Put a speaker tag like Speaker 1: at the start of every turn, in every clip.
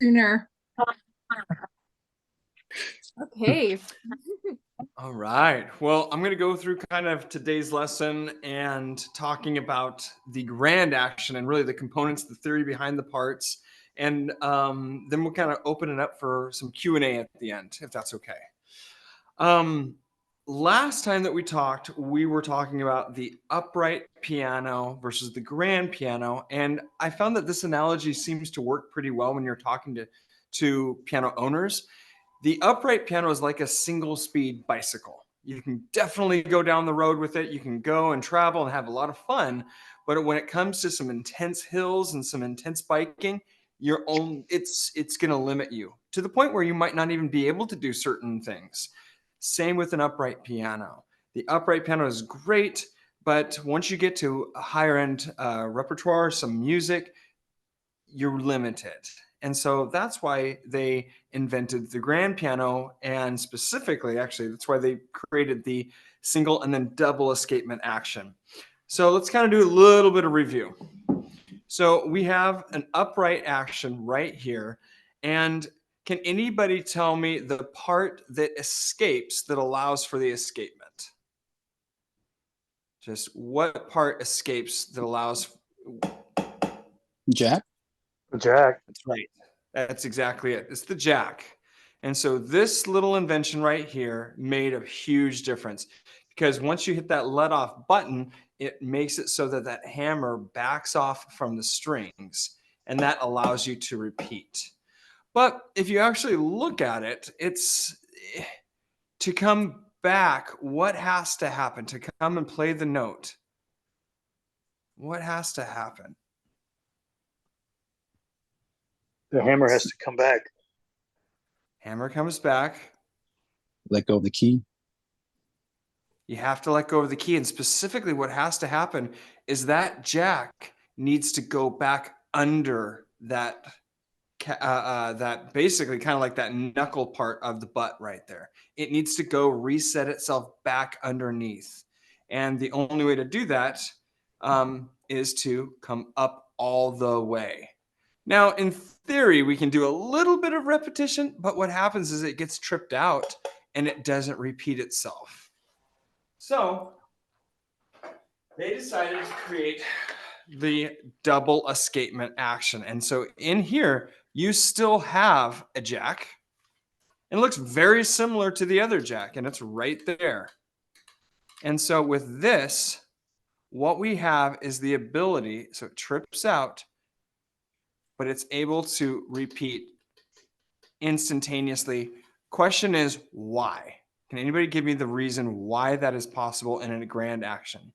Speaker 1: sooner. Okay.
Speaker 2: All right. Well, I'm going to go through kind of today's lesson and talking about the grand action and really the components, the theory behind the parts. And then we'll kind of open it up for some Q&A at the end, if that's okay. Last time that we talked, we were talking about the upright piano versus the grand piano. And I found that this analogy seems to work pretty well when you're talking to piano owners. The upright piano is like a single speed bicycle. You can definitely go down the road with it. You can go and travel and have a lot of fun. But when it comes to some intense hills and some intense biking, it's going to limit you to the point where you might not even be able to do certain things. Same with an upright piano. The upright piano is great, but once you get to a higher end repertoire, some music, you're limited. And so that's why they invented the grand piano, and specifically, actually, that's why they created the single and then double escapement action. So let's kind of do a little bit of review. So we have an upright action right here. And can anybody tell me the part that escapes that allows for the escapement? Just what part escapes that allows?
Speaker 3: Jack?
Speaker 4: Jack.
Speaker 2: That's right. That's exactly it. It's the jack. And so this little invention right here made a huge difference, because once you hit that let off button, it makes it so that that hammer backs off from the strings, and that allows you to repeat. But if you actually look at it, it's to come back, what has to happen to come and play the note? What has to happen?
Speaker 4: The hammer has to come back.
Speaker 2: Hammer comes back.
Speaker 3: Let go of the key.
Speaker 2: You have to let go of the key. And specifically what has to happen is that jack needs to go back under that that basically kind of like that knuckle part of the butt right there. It needs to go reset itself back underneath. And the only way to do that is to come up all the way. Now, in theory, we can do a little bit of repetition, but what happens is it gets tripped out and it doesn't repeat itself. So they decided to create the double escapement action. And so in here, you still have a jack. And it looks very similar to the other jack, and it's right there. And so with this, what we have is the ability, so it trips out, but it's able to repeat instantaneously. Question is, why? Can anybody give me the reason why that is possible in a grand action?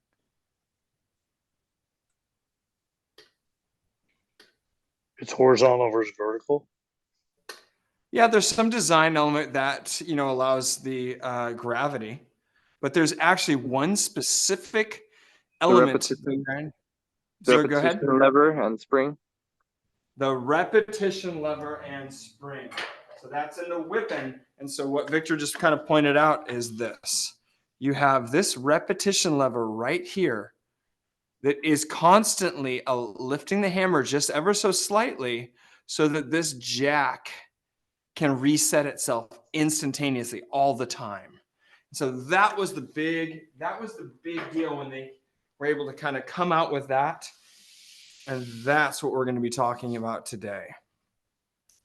Speaker 4: It's horizontal versus vertical.
Speaker 2: Yeah, there's some design element that, allows the gravity, but there's actually one specific element.
Speaker 5: The
Speaker 2: Go ahead.
Speaker 5: lever and spring.
Speaker 2: The repetition lever and spring. So that's in the whippen. And so what Victor just kind of pointed out is this. You have this repetition lever right here that is constantly lifting the hammer just ever so slightly so that this jack can reset itself instantaneously all the time. So that was the big deal when they were able to kind of come out with that. And that's what we're going to be talking about today.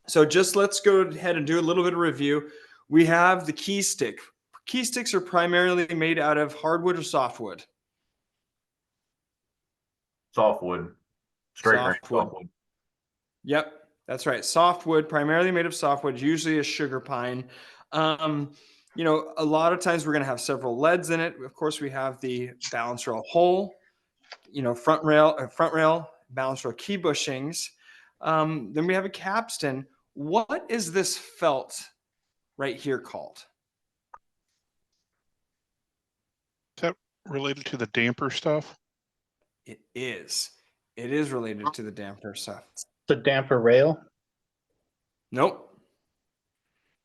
Speaker 2: So just let's go ahead and do a little bit of review. We have the key stick. Key sticks are primarily made out of hardwood or softwood.
Speaker 6: Softwood. Softwood.
Speaker 2: Yep, that's right. Softwood, primarily made of softwood, usually a sugar pine. A lot of times we're going to have several leads in it. Of course, we have the balance rail hole, front rail, balance rail key bushings. Then we have a capstan. What is this felt right here called?
Speaker 7: Is that related to the damper stuff?
Speaker 2: It is. It is related to the damper stuff.
Speaker 8: The damper rail?
Speaker 2: Nope.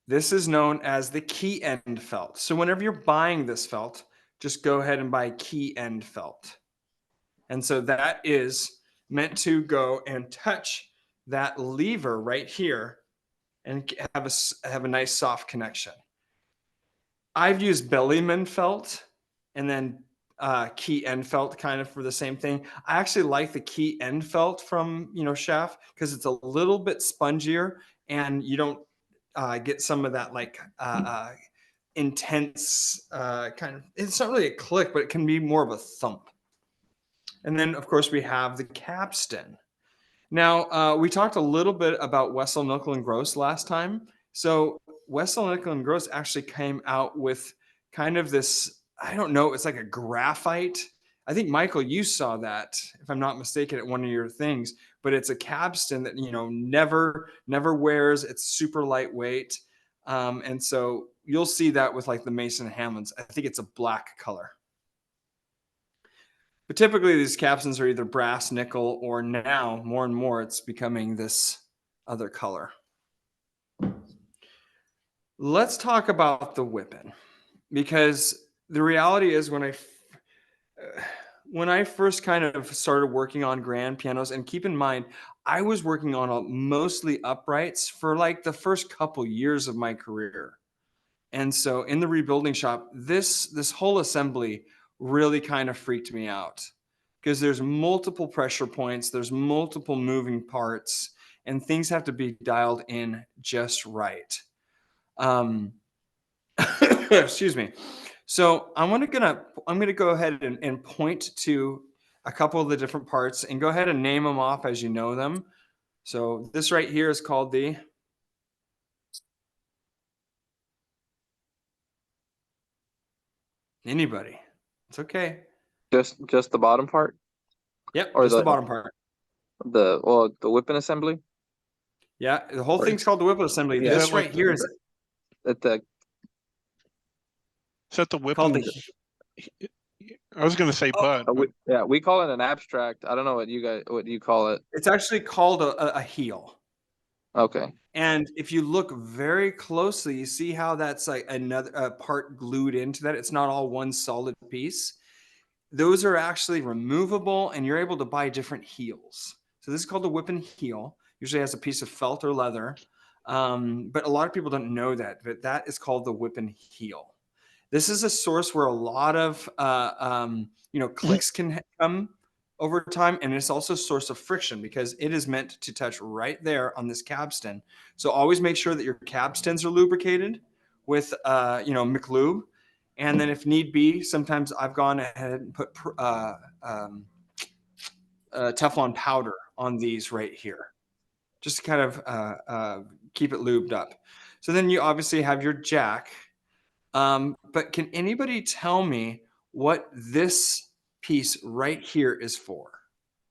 Speaker 2: This is known as the key end felt. So whenever you're buying this felt, just go ahead and buy key end felt. And so that is meant to go and touch that lever right here and have a nice soft connection. I've used Bellyman felt and then key end felt kind of for the same thing. I actually like the key end felt from, Chef, because it's a little bit spongier and you don't get some of that like intense kind of, it's not really a click, but it can be more of a thump. And then of course we have the capstan. Now we talked a little bit about Wessel, Knuckle, and Gross last time. So Wessel, Knuckle, and Gross actually came out with kind of this, I don't know, it's like a graphite. I think, Michael, you saw that, if I'm not mistaken, at one of your things, but it's a capstan that, never wears. It's super lightweight. And so you'll see that with like the Mason Hamlin's. I think it's a black color. But typically these capstans are either brass, nickel, or now more and more it's becoming this other color. Let's talk about the whippen, because the reality is when I first kind of started working on grand pianos, and keep in mind, I was working on mostly uprights for like the first couple years of my career. And so in the rebuilding shop, this whole assembly really kind of freaked me out, because there's multiple pressure points, there's multiple moving parts, and things have to be dialed in just right. Excuse me. So I'm gonna go ahead and point to a couple of the different parts and go ahead and name them off as you know them. So this right here is called the anybody. It's okay.
Speaker 5: Just the bottom part,
Speaker 2: Yep,
Speaker 5: or
Speaker 2: just the
Speaker 5: the
Speaker 2: bottom part.
Speaker 5: the whippen assembly.
Speaker 2: Yeah, the whole thing's called the whippen assembly.
Speaker 5: Yeah.
Speaker 2: This right here is
Speaker 5: At the
Speaker 7: Is that the
Speaker 2: called
Speaker 7: whippen?
Speaker 2: the
Speaker 7: I was going to say bud.
Speaker 5: yeah, we call it an abstract. I don't know what you call it.
Speaker 2: it's actually called a heel.
Speaker 5: Okay.
Speaker 2: And if you look very closely, you see how that's like another part glued into that. It's not all one solid piece. Those are actually removable, and you're able to buy different heels. So this is called the whippen heel. Usually has a piece of felt or leather. But a lot of people don't know that, but that is called the whippen heel. This is a source where a lot of clicks can come over time, and it's also a source of friction because it is meant to touch right there on this capstan. So always make sure that your capstans are lubricated with McLube, and then if need be, sometimes I've gone ahead and put Teflon powder on these right here, just to kind of keep it lubed up. So then you obviously have your jack. But can anybody tell me what this piece right here is for?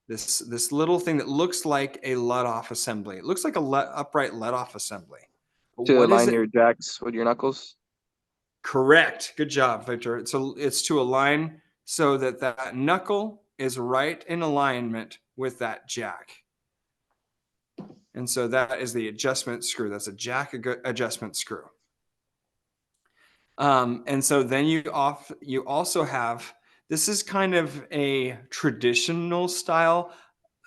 Speaker 2: This little thing that looks like a let-off assembly. It looks like a upright let-off assembly. But
Speaker 5: To
Speaker 2: what is
Speaker 5: align
Speaker 2: it?
Speaker 5: your jacks with your knuckles.
Speaker 2: Correct. Good job, Victor. So it's to align so that that knuckle is right in alignment with that jack. And so that is the adjustment screw. That's a jack adjustment screw. And so then you also have, this is kind of a traditional style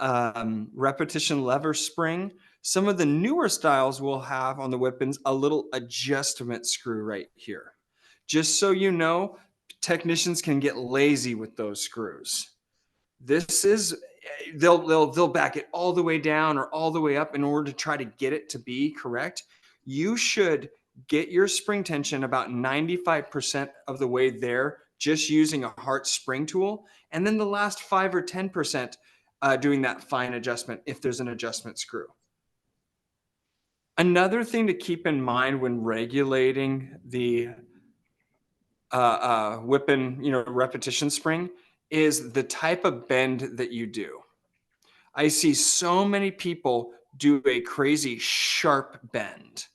Speaker 2: repetition lever spring. Some of the newer styles will have on the whippens a little adjustment screw right here. Just so you know, technicians can get lazy with those screws. This is, they'll back it all the way down or all the way up in order to try to get it to be correct. You should get your spring tension about 95% of the way there, just using a Hart spring tool. And then the last 5 or 10% doing that fine adjustment if there's an adjustment screw. Another thing to keep in mind when regulating the whippen, repetition spring is the type of bend that you do. I see so many people do a crazy sharp bend.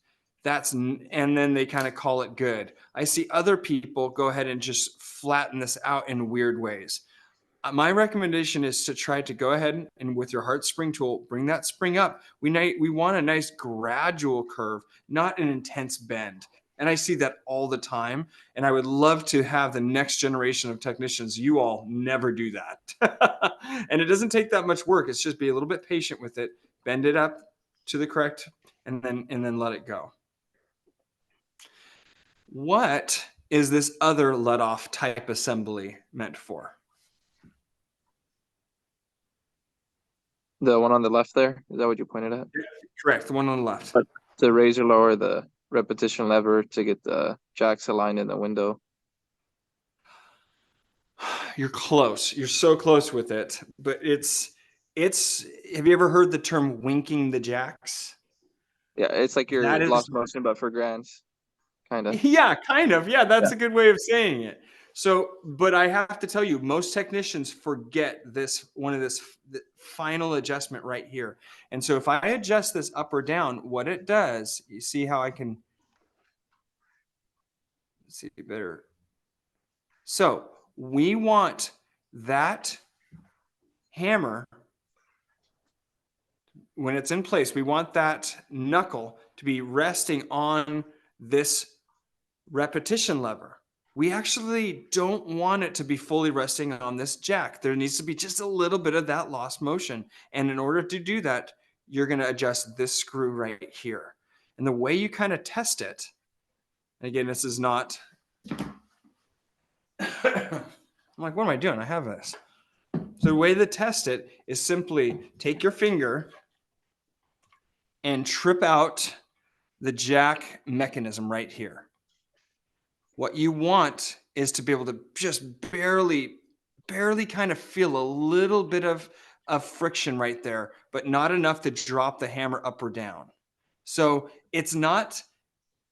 Speaker 2: And then they kind of call it good. I see other people go ahead and just flatten this out in weird ways. My recommendation is to try to go ahead and with your Hart spring tool, bring that spring up. We want a nice gradual curve, not an intense bend. And I see that all the time. And I would love to have the next generation of technicians. You all never do that. And it doesn't take that much work. It's just be a little bit patient with it, bend it up to the correct and then let it go. What is this other let off type assembly meant for?
Speaker 5: The one on the left there, is that what you pointed at?
Speaker 2: Correct, the one on the left.
Speaker 5: To raise or lower the repetition lever to get the jacks aligned in the window.
Speaker 2: You're close. You're so close with it, but it's have you ever heard the term winking the jacks?
Speaker 5: Yeah, it's like your
Speaker 2: That is
Speaker 5: lost motion, but for grands, kind of.
Speaker 2: Yeah, kind of. Yeah, that's a good way of saying it. So, but I have to tell you, most technicians forget this the final adjustment right here. And so if I adjust this up or down, what it does, you see how I can see better. So we want that hammer, when it's in place, we want that knuckle to be resting on this repetition lever. We actually don't want it to be fully resting on this jack. There needs to be just a little bit of that lost motion. And in order to do that, you're going to adjust this screw right here. And the way you kind of test it, and again, this is not, I'm like, what am I doing? I have this. So the way to test it is simply take your finger and trip out the jack mechanism right here. What you want is to be able to just barely kind of feel a little bit of friction right there, but not enough to drop the hammer up or down. So it's not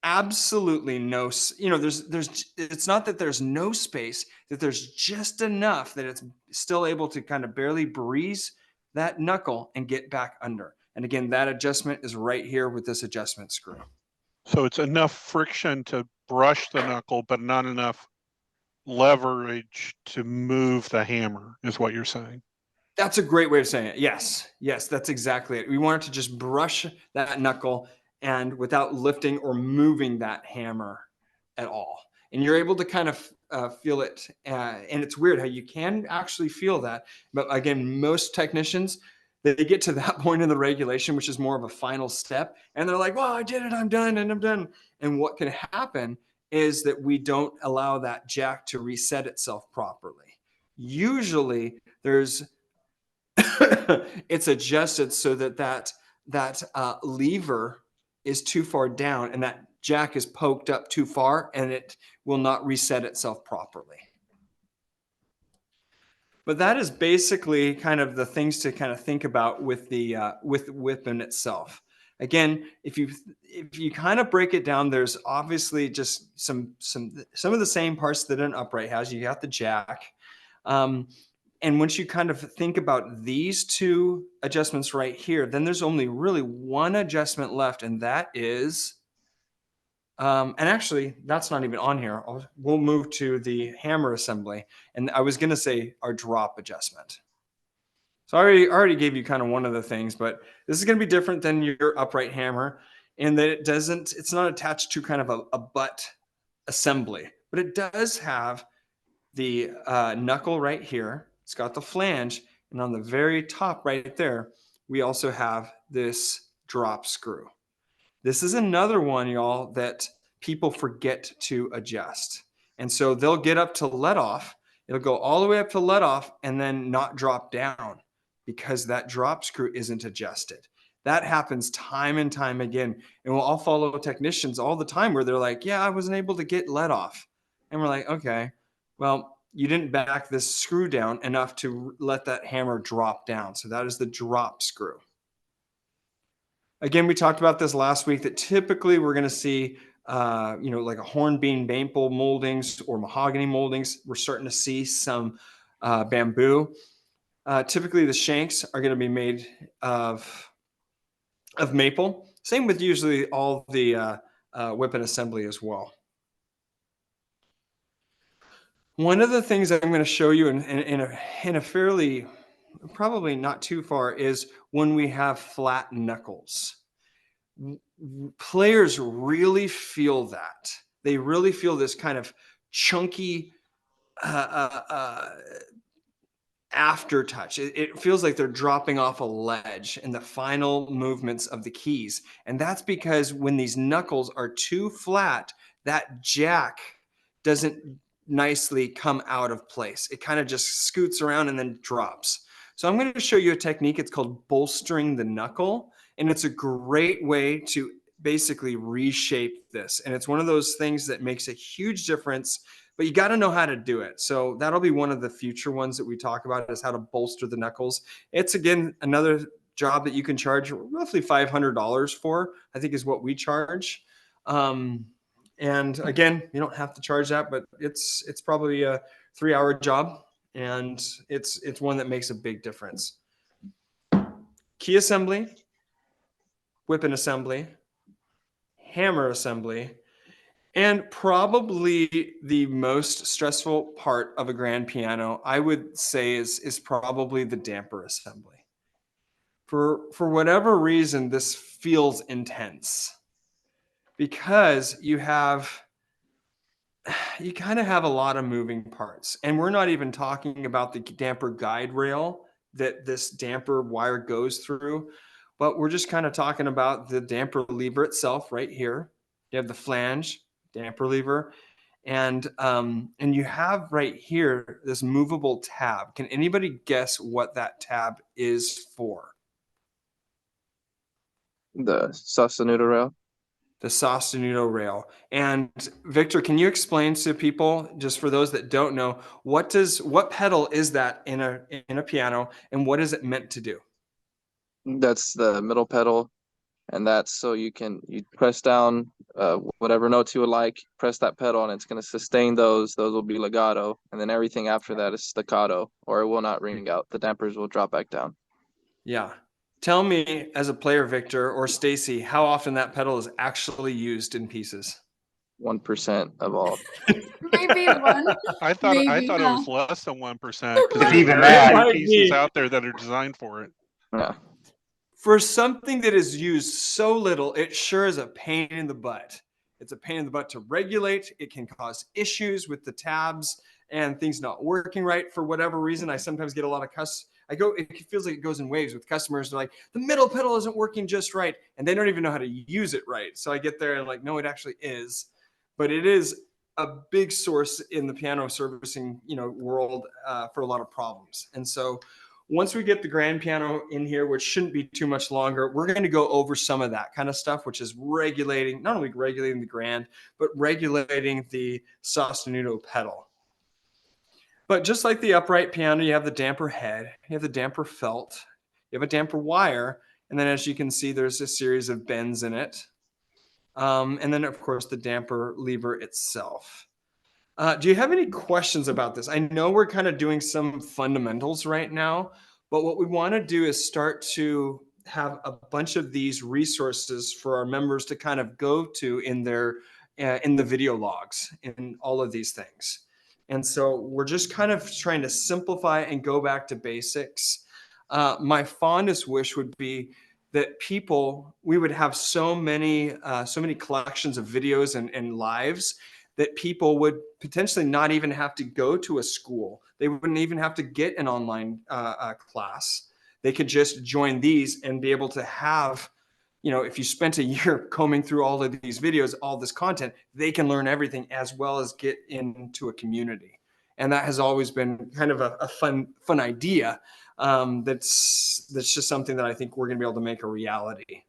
Speaker 2: absolutely no, it's not that there's no space, that there's just enough that it's still able to kind of barely breeze that knuckle and get back under. And again, that adjustment is right here with this adjustment screw.
Speaker 7: So it's enough friction to brush the knuckle, but not enough leverage to move the hammer, is what you're saying.
Speaker 2: That's a great way of saying it. Yes, that's exactly it. We want it to just brush that knuckle and without lifting or moving that hammer at all. And you're able to kind of feel it. And it's weird how you can actually feel that. But again, most technicians, they get to that point in the regulation, which is more of a final step. And they're like, well, I did it. I'm done. And I'm done. And what can happen is that we don't allow that jack to reset itself properly. Usually there's it's adjusted so that lever is too far down and that jack is poked up too far and it will not reset itself properly. But that is basically kind of the things to kind of think about with the whippen itself. Again, if you kind of break it down, there's obviously just some of the same parts that an upright has. You got the jack. And once you kind of think about these two adjustments right here, then there's only really one adjustment left, and that is, and actually that's not even on here. We'll move to the hammer assembly. And I was gonna say our drop adjustment. So I already gave you kind of one of the things, but this is gonna be different than your upright hammer in that it's not attached to kind of a butt assembly, but it does have the knuckle right here. It's got the flange, and on the very top right there, we also have this drop screw. This is another one, y'all, that people forget to adjust. And so they'll get up to let off. It'll go all the way up to let off and then not drop down because that drop screw isn't adjusted. That happens time and time again. And we'll all follow technicians all the time where they're like, yeah, I wasn't able to get let off. And we're like, okay, well, you didn't back this screw down enough to let that hammer drop down. So that is the drop screw. Again, we talked about this last week that typically we're going to see, like a hornbeam maple moldings or mahogany moldings. We're starting to see some bamboo. Typically the shanks are going to be made of maple. Same with usually all the whippen assembly as well. One of the things that I'm going to show you in a fairly, probably not too far, is when we have flat knuckles. Players really feel that. They really feel this kind of chunky aftertouch. It feels like they're dropping off a ledge in the final movements of the keys. And that's because when these knuckles are too flat, that jack doesn't nicely come out of place. It kind of just scoots around and then drops. So I'm going to show you a technique. It's called bolstering the knuckle. And it's a great way to basically reshape this. And it's one of those things that makes a huge difference, but you got to know how to do it. So that'll be one of the future ones that we talk about, is how to bolster the knuckles. It's, again, another job that you can charge roughly $500 for, I think is what we charge. And again, you don't have to charge that, but it's probably a 3-hour job, and it's one that makes a big difference. Key assembly, whippen assembly, hammer assembly, and probably the most stressful part of a grand piano, I would say, is probably the damper assembly. For whatever reason, this feels intense because you kind of have a lot of moving parts, and we're not even talking about the damper guide rail that this damper wire goes through, but we're just kind of talking about the damper lever itself right here. You have the flange, damper lever, and you have right here this movable tab. Can anybody guess what that tab is for?
Speaker 5: The sostenuto rail.
Speaker 2: The sostenuto rail. And Victor, can you explain to people, just for those that don't know, what pedal is that in a piano, and what is it meant to do?
Speaker 5: That's the middle pedal, and that's so you press down whatever notes you would like, press that pedal, and it's going to sustain those. Those will be legato, and then everything after that is staccato, or it will not ring out. The dampers will drop back down.
Speaker 2: Yeah. Tell me, as a player, Victor or Stacy, how often that pedal is actually used in pieces.
Speaker 5: 1% of all.
Speaker 1: Maybe one.
Speaker 7: I thought
Speaker 1: Maybe,
Speaker 7: it
Speaker 1: huh?
Speaker 7: was less than 1% because
Speaker 1: It's
Speaker 7: there's
Speaker 4: even
Speaker 7: very
Speaker 4: that.
Speaker 7: few pieces out there that are designed for it.
Speaker 5: Yeah.
Speaker 2: For something that is used so little, it sure is a pain in the butt. It's a pain in the butt to regulate. It can cause issues with the tabs and things not working right for whatever reason. I sometimes get a lot of it feels like it goes in waves with customers. They're like, the middle pedal isn't working just right, and they don't even know how to use it right. So I get there and like, no, it actually is. But it is a big source in the piano servicing, world for a lot of problems. And so once we get the grand piano in here, which shouldn't be too much longer, we're going to go over some of that kind of stuff, which is not only regulating the grand, but regulating the sostenuto pedal. But just like the upright piano, you have the damper head, you have the damper felt, you have a damper wire, and then as you can see, there's a series of bends in it. And then, of course, the damper lever itself. Do you have any questions about this? I know we're kind of doing some fundamentals right now, but what we want to do is start to have a bunch of these resources for our members to kind of go to in the video logs in all of these things. And so we're just kind of trying to simplify and go back to basics. My fondest wish would be that we would have so many collections of videos and lives that people would potentially not even have to go to a school. They wouldn't even have to get an online class. They could just join these and be able to have, if you spent a year combing through all of these videos, all this content, they can learn everything as well as get into a community. And that has always been kind of a fun idea. That's just something that I think we're going to be able to make a reality.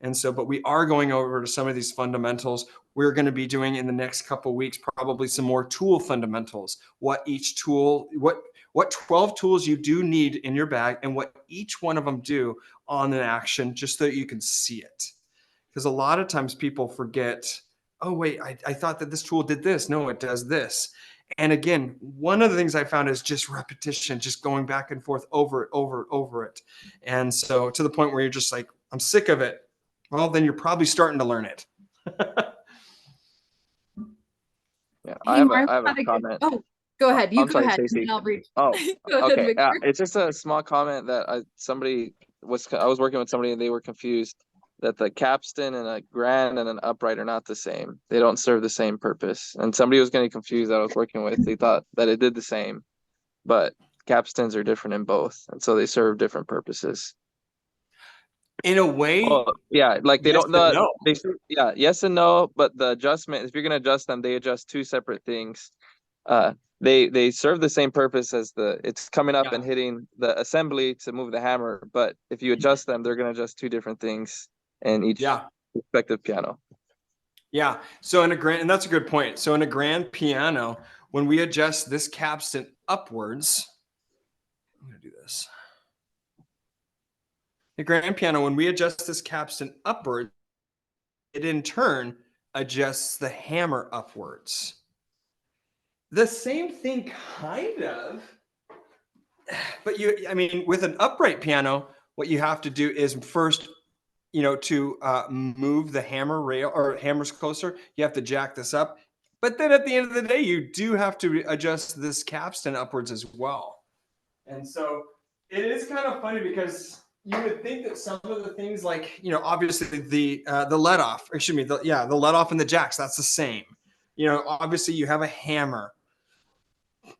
Speaker 2: And so, but we are going over to some of these fundamentals. We're going to be doing in the next couple of weeks, probably some more tool fundamentals. What 12 tools you do need in your bag and what each one of them do on an action, just so that you can see it. Because a lot of times people forget, oh, wait, I thought that this tool did this. No, it does this. And again, one of the things I found is just repetition, just going back and forth over it. And so to the point where you're just like, I'm sick of it. Well, then you're probably starting to learn it.
Speaker 5: Yeah,
Speaker 1: Hey,
Speaker 5: I have
Speaker 1: Mark,
Speaker 5: a
Speaker 1: had a good-
Speaker 5: comment.
Speaker 1: Oh, go ahead. You
Speaker 5: I'm
Speaker 1: go
Speaker 5: sorry,
Speaker 1: ahead.
Speaker 5: Stacey.
Speaker 1: And I'll read.
Speaker 5: Oh,
Speaker 1: Go ahead,
Speaker 5: okay.
Speaker 1: Victor.
Speaker 5: It's just a small comment that I was working with somebody and they were confused that the capstan and a grand and an upright are not the same. They don't serve the same purpose. And somebody was getting confused that I was working with. They thought that it did the same, but capstans are different in both, and so they serve different purposes.
Speaker 2: In a way,
Speaker 5: Oh, yeah, like they
Speaker 2: yes
Speaker 5: don't
Speaker 2: and
Speaker 5: know.
Speaker 2: no.
Speaker 5: Yeah, yes and no, but the adjustment, if you're gonna adjust them, they adjust two separate things. They serve the same purpose as it's coming up
Speaker 2: Yeah.
Speaker 5: and hitting the assembly to move the hammer, but if you adjust them, they're gonna adjust two different things in each
Speaker 2: Yeah.
Speaker 5: respective piano.
Speaker 2: Yeah. So in a grand, and that's a good point. So in a grand piano, when we adjust this capstan upwards, I'm going to do this. The grand piano, when we adjust this capstan upwards, it in turn adjusts the hammer upwards. The same thing kind of, but I mean, with an upright piano, what you have to do is first, to move the hammer rail or hammers closer, you have to jack this up. But then at the end of the day, you do have to adjust this capstan upwards as well. And so it is kind of funny because you would think that some of the things like, obviously the let off, excuse me, the let off and the jacks, that's the same. Obviously you have a hammer.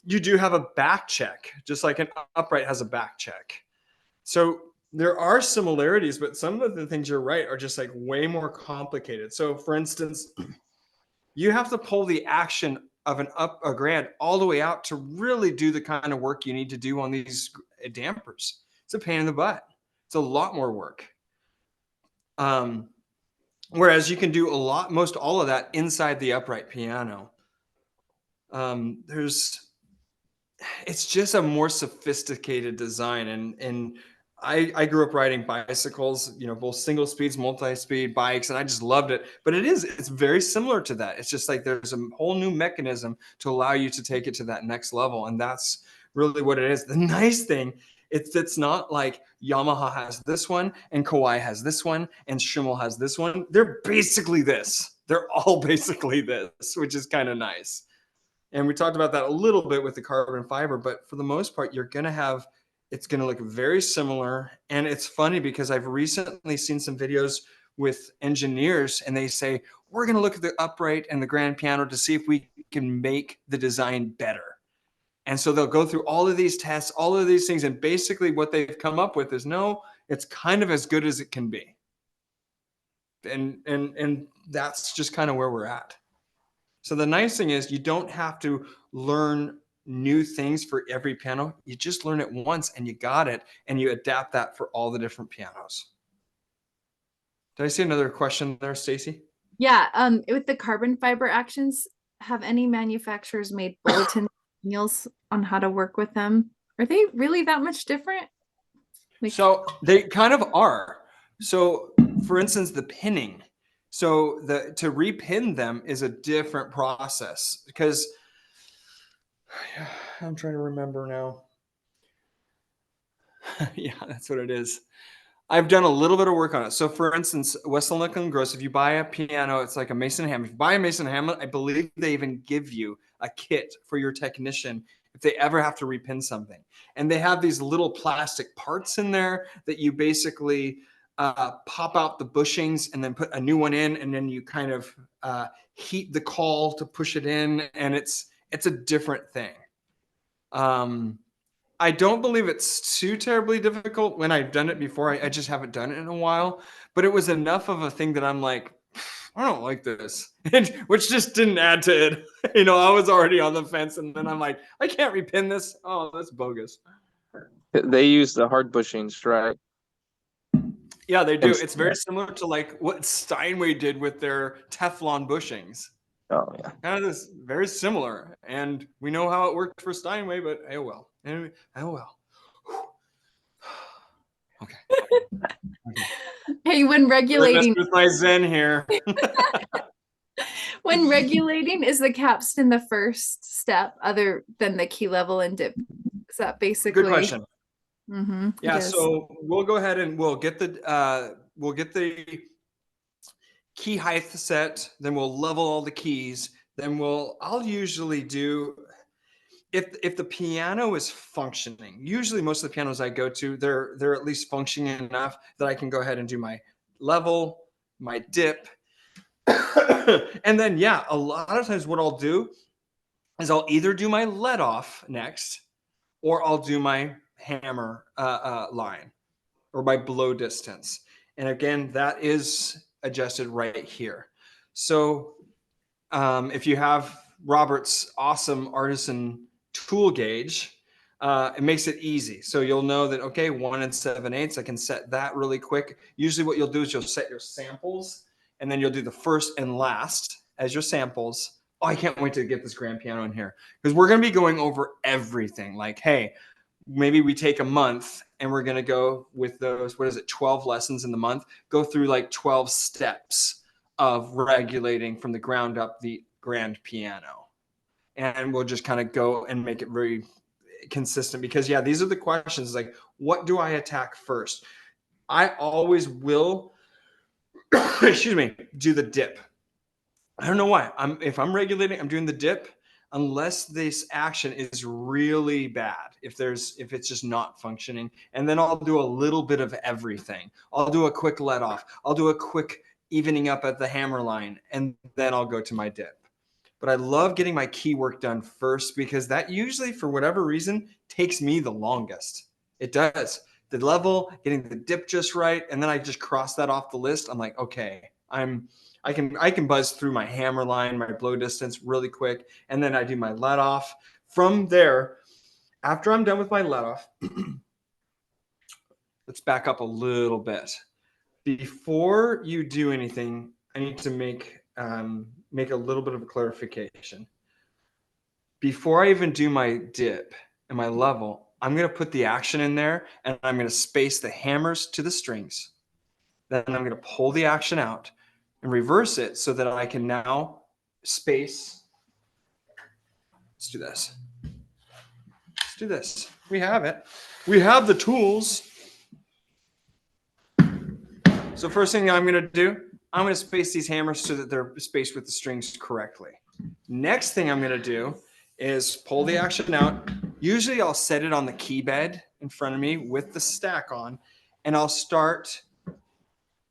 Speaker 2: You do have a back check, just like an upright has a back check. So there are similarities, but some of the things you're right are just like way more complicated. So for instance, you have to pull the action of a grand all the way out to really do the kind of work you need to do on these dampers. It's a pain in the butt. It's a lot more work. Whereas you can do most all of that inside the upright piano. It's just a more sophisticated design, and I grew up riding bicycles, both single speeds, multi-speed bikes, and I just loved it. But it's very similar to that. It's just like there's a whole new mechanism to allow you to take it to that next level, and that's really what it is. The nice thing, it's not like Yamaha has this one and Kawai has this one and Schimmel has this one. They're basically this. They're all basically this, which is kind of nice. And we talked about that a little bit with the carbon fiber, but for the most part, it's going to look very similar. And it's funny because I've recently seen some videos with engineers and they say, we're going to look at the upright and the grand piano to see if we can make the design better. And so they'll go through all of these tests, all of these things. And basically what they've come up with is, no, it's kind of as good as it can be. And that's just kind of where we're at. So the nice thing is you don't have to learn new things for every piano. You just learn it once and you got it, and you adapt that for all the different pianos. Did I see another question there, Stacy?
Speaker 1: Yeah, with the carbon fiber actions, have any manufacturers made bulletin manuals on how to work with them? Are they really that much different?
Speaker 2: So they kind of are. So for instance, the pinning. So to repin them is a different process because I'm trying to remember now. Yeah, that's what it is. I've done a little bit of work on it. So for instance, Wessel Nickel & Gross, if you buy a piano, it's like a Mason Hammond. If you buy a Mason Hammond, I believe they even give you a kit for your technician if they ever have to repin something. And they have these little plastic parts in there that you basically pop out the bushings and then put a new one in, and then you kind of heat the caul to push it in, and it's a different thing. I don't believe it's too terribly difficult. When I've done it before, I just haven't done it in a while, but it was enough of a thing that I'm like, I don't like this, which just didn't add to it. I was already on the fence, and then I'm like, I can't repin this. Oh, that's bogus.
Speaker 5: They use the hard bushings, right?
Speaker 2: Yeah, they do. It's very similar to like what Steinway did with their Teflon bushings.
Speaker 5: Oh yeah,
Speaker 2: Kind of this very similar, and we know how it worked for Steinway, but oh well. Anyway, oh well. Okay.
Speaker 1: Hey, when regulating
Speaker 2: with my Zen here.
Speaker 1: when regulating, is the capstan the first step other than the key level and dip? Is that basically
Speaker 2: Good question.
Speaker 1: Mm-hmm,
Speaker 2: Yeah, so we'll go ahead and we'll get the key height set, then we'll level all the keys, then I'll usually do, if the piano is functioning, usually most of the pianos I go to, they're at least functioning enough that I can go ahead and do my level, my dip. And then a lot of times what I'll do is I'll either do my let off next, or I'll do my hammer line or my blow distance. And again, that is adjusted right here. So if you have Robert's awesome Artisan tool gauge, it makes it easy. So you'll know that, okay, 1 7/8, I can set that really quick. Usually what you'll do is you'll set your samples, and then you'll do the first and last as your samples. Oh, I can't wait to get this grand piano in here, because we're going to be going over everything. Like, hey, maybe we take a month and we're going to go with those, 12 lessons in the month, go through like 12 steps of regulating from the ground up the grand piano. And we'll just kind of go and make it very consistent, because yeah, these are the questions, like, what do I attack first? I always will excuse me, do the dip. I don't know why. If I'm regulating, I'm doing the dip, unless this action is really bad. If it's just not functioning, and then I'll do a little bit of everything. I'll do a quick let off. I'll do a quick evening up at the hammer line, and then I'll go to my dip. But I love getting my key work done first, because that usually, for whatever reason, takes me the longest. It does. The level, getting the dip just right, and then I just cross that off the list. I'm like, okay, I can buzz through my hammer line, my blow distance really quick, and then I do my let off. From there, after I'm done with my let off, let's back up a little bit. Before you do anything, I need to make a little bit of a clarification. Before I even do my dip and my level, I'm going to put the action in there, and I'm going to space the hammers to the strings. Then I'm going to pull the action out and reverse it so that I can now space. Let's do this. Let's do this. We have it. We have the tools. So first thing I'm going to do, I'm going to space these hammers so that they're spaced with the strings correctly. Next thing I'm going to do is pull the action out. Usually I'll set it on the key bed in front of me with the stack on, and I'll start,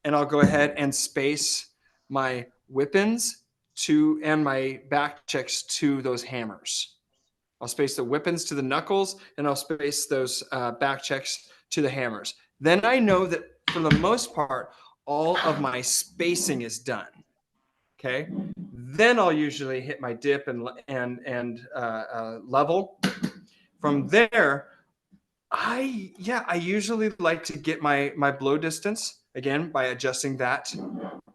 Speaker 2: and I'll go ahead and space my whippens to and my back checks to those hammers. I'll space the whippens to the knuckles, and I'll space those back checks to the hammers. Then I know that for the most part, all of my spacing is done. Okay. Then I'll usually hit my dip and level. From there, I usually like to get my blow distance again by adjusting that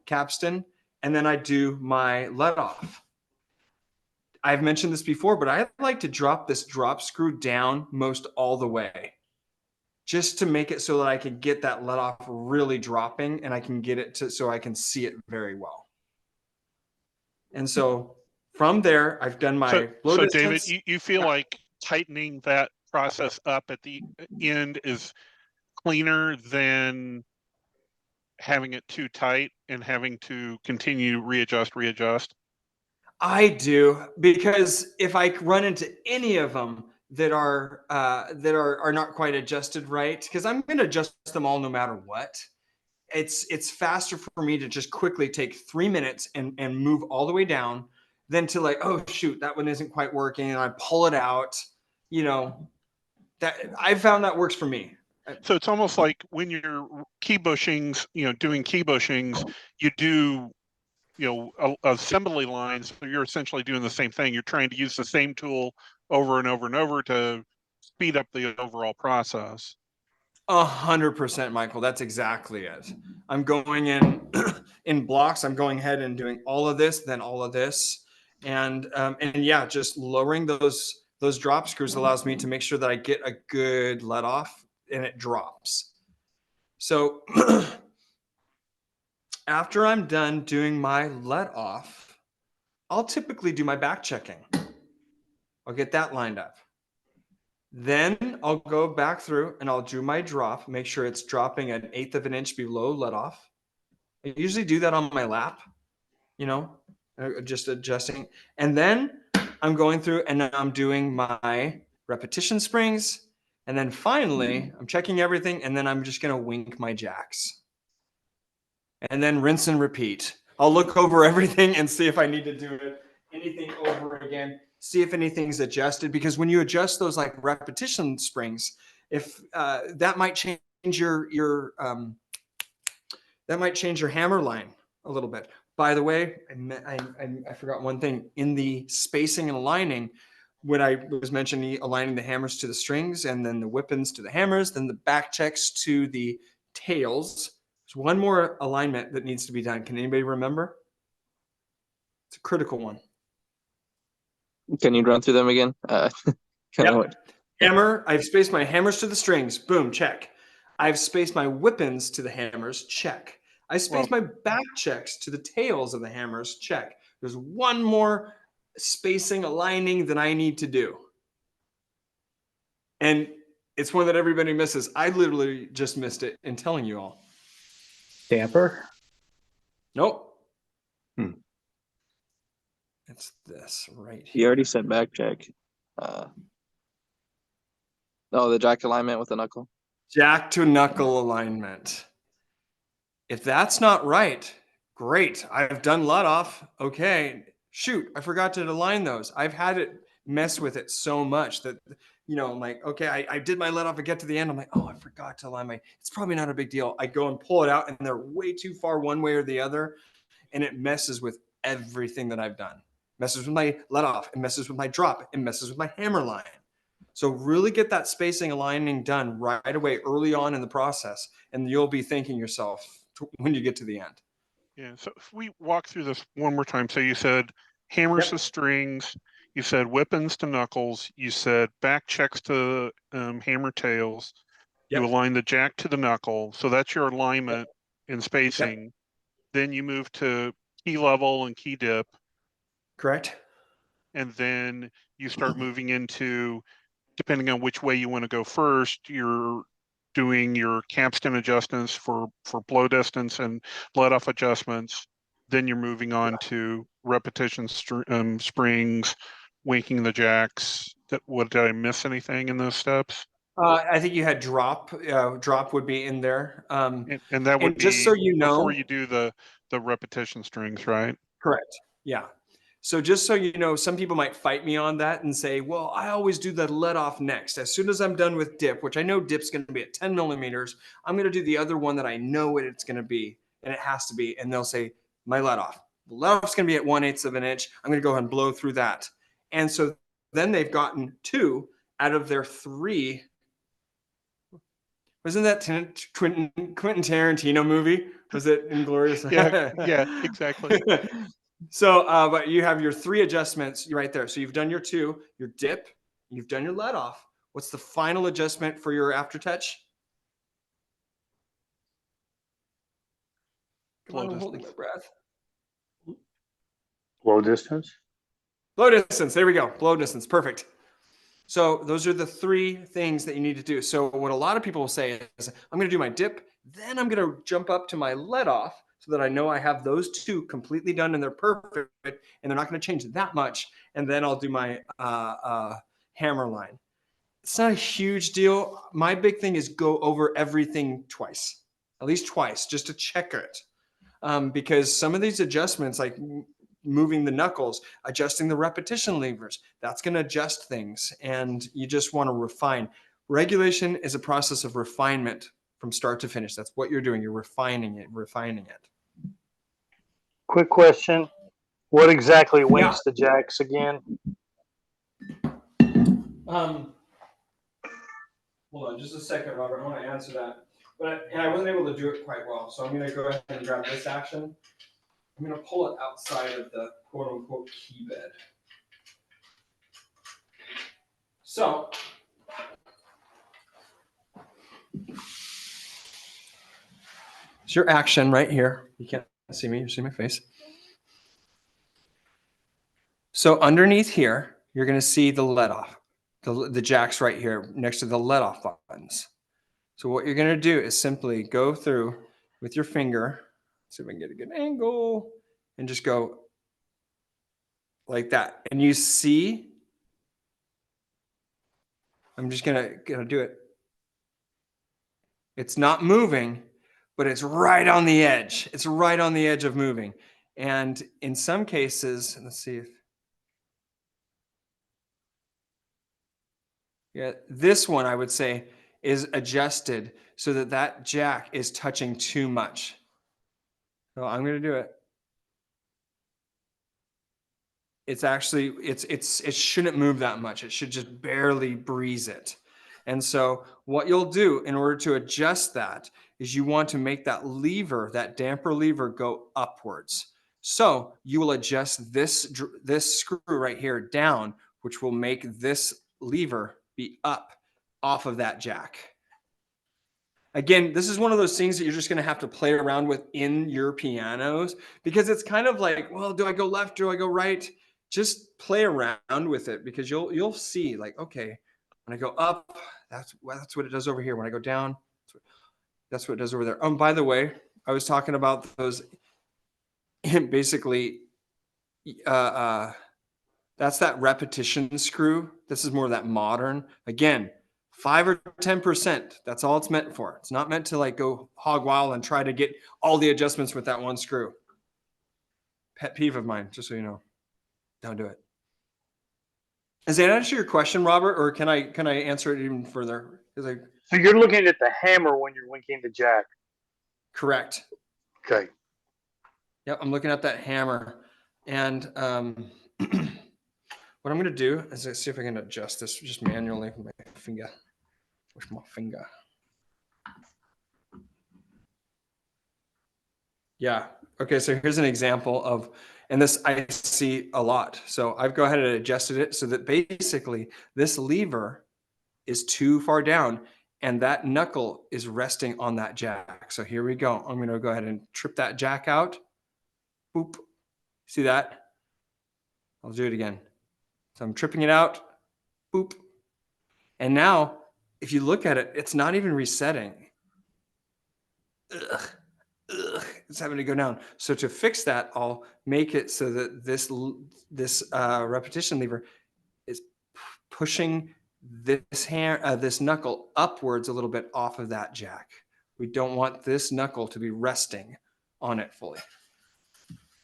Speaker 2: capstan, and then I do my let off. I've mentioned this before, but I like to drop this drop screw down most all the way, just to make it so that I can get that let off really dropping, and I can get it to so I can see it very well. And so from there, I've done my blow distance.
Speaker 7: David, you feel like tightening that process up at the end is cleaner than having it too tight and having to continue readjust?
Speaker 2: I do, because if I run into any of them that are not quite adjusted right, because I'm going to adjust them all no matter what. It's faster for me to just quickly take 3 minutes and move all the way down than to like, oh shoot, that one isn't quite working, and I pull it out. That I found that works for me.
Speaker 7: So it's almost like when you're key bushings, doing key bushings, you do, assembly lines. So you're essentially doing the same thing. You're trying to use the same tool over and over and over to speed up the overall process.
Speaker 2: 100%, Michael. That's exactly it. I'm going in blocks. I'm going ahead and doing all of this, then all of this, and yeah, just lowering those drop screws allows me to make sure that I get a good let off and it drops. So after I'm done doing my let off, I'll typically do my back checking. I'll get that lined up. Then I'll go back through and I'll do my drop, make sure it's dropping 1/8 of an inch below let off. I usually do that on my lap, just adjusting. And then I'm going through and I'm doing my repetition springs. And then finally, I'm checking everything, and then I'm just going to wink my jacks. And then rinse and repeat. I'll look over everything and see if I need to do anything over again. see if anything's adjusted, because when you adjust those like repetition springs, if that might change your that might change your hammer line a little bit. By the way, I forgot one thing in the spacing and aligning. When I was mentioning aligning the hammers to the strings and then the whippens to the hammers, then the back checks to the tails. There's one more alignment that needs to be done. Can anybody remember? It's a critical one.
Speaker 5: Can you run through them again?
Speaker 2: Yep. Hammer, I've spaced my hammers to the strings. Boom, check. I've spaced my whippens to the hammers. Check. I spaced my back checks to the tails of the hammers. Check. There's one more spacing, aligning that I need to do. And it's one that everybody misses. I literally just missed it in telling you all.
Speaker 4: Damper?
Speaker 2: Nope. It's this right here.
Speaker 5: You already said back check. The jack alignment with the knuckle.
Speaker 2: Jack to knuckle alignment. If that's not right, great. I've done let off. Okay. Shoot, I forgot to align those. I've had it mess with it so much that, I'm like, okay, I did my let off. I get to the end. I'm like, oh, I forgot to align it's probably not a big deal. I go and pull it out and they're way too far one way or the other. And it messes with everything that I've done. Messes with my let off. It messes with my drop. It messes with my hammer line. So really get that spacing aligning done right away early on in the process. And you'll be thanking yourself when you get to the end.
Speaker 7: Yeah. So if we walk through this one more time. So you said hammers to strings. You said whippens to knuckles. You said back checks to hammer tails. You align the jack to the knuckle. So that's your alignment and spacing. Then you move to key level and key dip.
Speaker 2: Correct.
Speaker 7: And then you start moving into, depending on which way you want to go first, you're doing your capstan adjustments for blow distance and let off adjustments. Then you're moving on to repetition springs, winking the jacks. Did I miss anything in those steps?
Speaker 2: I think you had drop. Drop would be in there.
Speaker 7: And that would be
Speaker 2: just so you know,
Speaker 7: before you do the repetition strings, right?
Speaker 2: Correct. Yeah. So just so you know, some people might fight me on that and say, well, I always do the let off next. As soon as I'm done with dip, which I know dip's going to be at 10 millimeters, I'm going to do the other one that I know what it's going to be, and it has to be. And they'll say, my let off. The let off's going to be at 1/8 of an inch. I'm going to go ahead and blow through that. And so then they've gotten 2 out of their 3. Wasn't that Quentin Tarantino movie? Was it Inglourious?
Speaker 7: Yeah, exactly.
Speaker 2: So, but you have your 3 adjustments right there. So you've done your 2, your dip, you've done your let off. What's the final adjustment for your aftertouch? Come on, I'm holding my breath.
Speaker 4: Blow distance?
Speaker 2: Blow distance. There we go. Blow distance. Perfect. So those are the 3 things that you need to do. So what a lot of people will say is, I'm going to do my dip, then I'm going to jump up to my let off, so that I know I have those 2 completely done and they're perfect and they're not going to change that much. And then I'll do my hammer line. It's not a huge deal. My big thing is go over everything twice, at least twice, just to check it. Because some of these adjustments, like moving the knuckles, adjusting the repetition levers, that's going to adjust things. And you just want to refine. Regulation is a process of refinement from start to finish. That's what you're doing. You're refining it.
Speaker 4: Quick question. What exactly winks the jacks again?
Speaker 2: Hold on just a second, Robert. I want to answer that. But I wasn't able to do it quite well. So I'm going to go ahead and grab this action. I'm going to pull it outside of the quote unquote key bed. So it's your action right here. You can't see me, you see my face. So underneath here, you're going to see the let off, the jacks right here next to the let off buttons. So what you're going to do is simply go through with your finger, see if I can get a good angle, and just go like that. And you see, I'm just gonna do it. It's not moving, but it's right on the edge. It's right on the edge of moving. And in some cases, let's see if, Yeah, this one I would say is adjusted so that that jack is touching too much. So I'm going to do it. It's actually, it shouldn't move that much. It should just barely breeze it. And so what you'll do in order to adjust that is you want to make that lever, that damper lever, go upwards. So you will adjust this screw right here down, which will make this lever be up off of that jack. Again, this is one of those things that you're just going to have to play around with in your pianos, because it's kind of like, well, do I go left? Do I go right? Just play around with it, because you'll see, like, okay, when I go up, that's what it does over here. When I go down, that's what it does over there. By the way, I was talking about those basically, that's that repetition screw. This is more of that modern. Again, 5 or 10%. That's all it's meant for. It's not meant to like go hog wild and try to get all the adjustments with that one screw. Pet peeve of mine, just so you know. Don't do it. Does that answer your question, Robert, or can I answer it even further?
Speaker 4: So you're looking at the hammer when you're linking the jack.
Speaker 2: Correct.
Speaker 4: Okay.
Speaker 2: Yep, I'm looking at that hammer, and what I'm going to do is see if I can adjust this just manually with my finger. With my finger. Yeah. Okay. So here's an example of, and this I see a lot. So I've go ahead and adjusted it so that basically this lever is too far down and that knuckle is resting on that jack. So here we go. I'm going to go ahead and trip that jack out. Boop. See that? I'll do it again. So I'm tripping it out. Boop. And now, if you look at it, it's not even resetting. Ugh. It's having to go down. So to fix that, I'll make it so that this repetition lever is pushing this knuckle upwards a little bit off of that jack. We don't want this knuckle to be resting on it fully.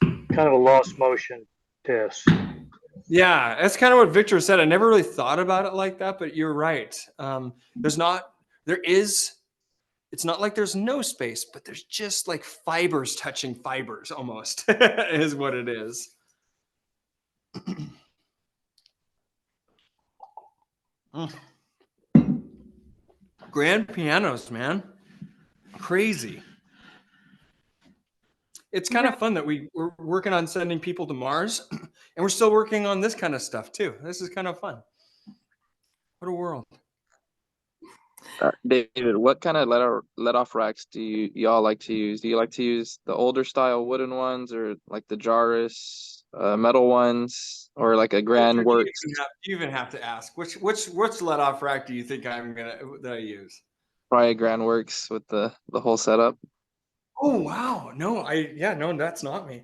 Speaker 4: Kind of a lost motion test.
Speaker 2: Yeah, that's kind of what Victor said. I never really thought about it like that, but you're right. It's not like there's no space, but there's just like fibers touching fibers almost is what it is. Grand pianos, man. Crazy. It's kind of fun that we're working on sending people to Mars, and we're still working on this kind of stuff too. This is kind of fun. What a world.
Speaker 5: David, what kind of let off racks do y'all like to use? Do you like to use the older style wooden ones, or like the Jarvis metal ones, or like a Grand Works?
Speaker 2: You even have to ask which let off rack do you think that I use?
Speaker 5: Probably a Grand Works with the whole setup.
Speaker 2: Oh wow, no, that's not me.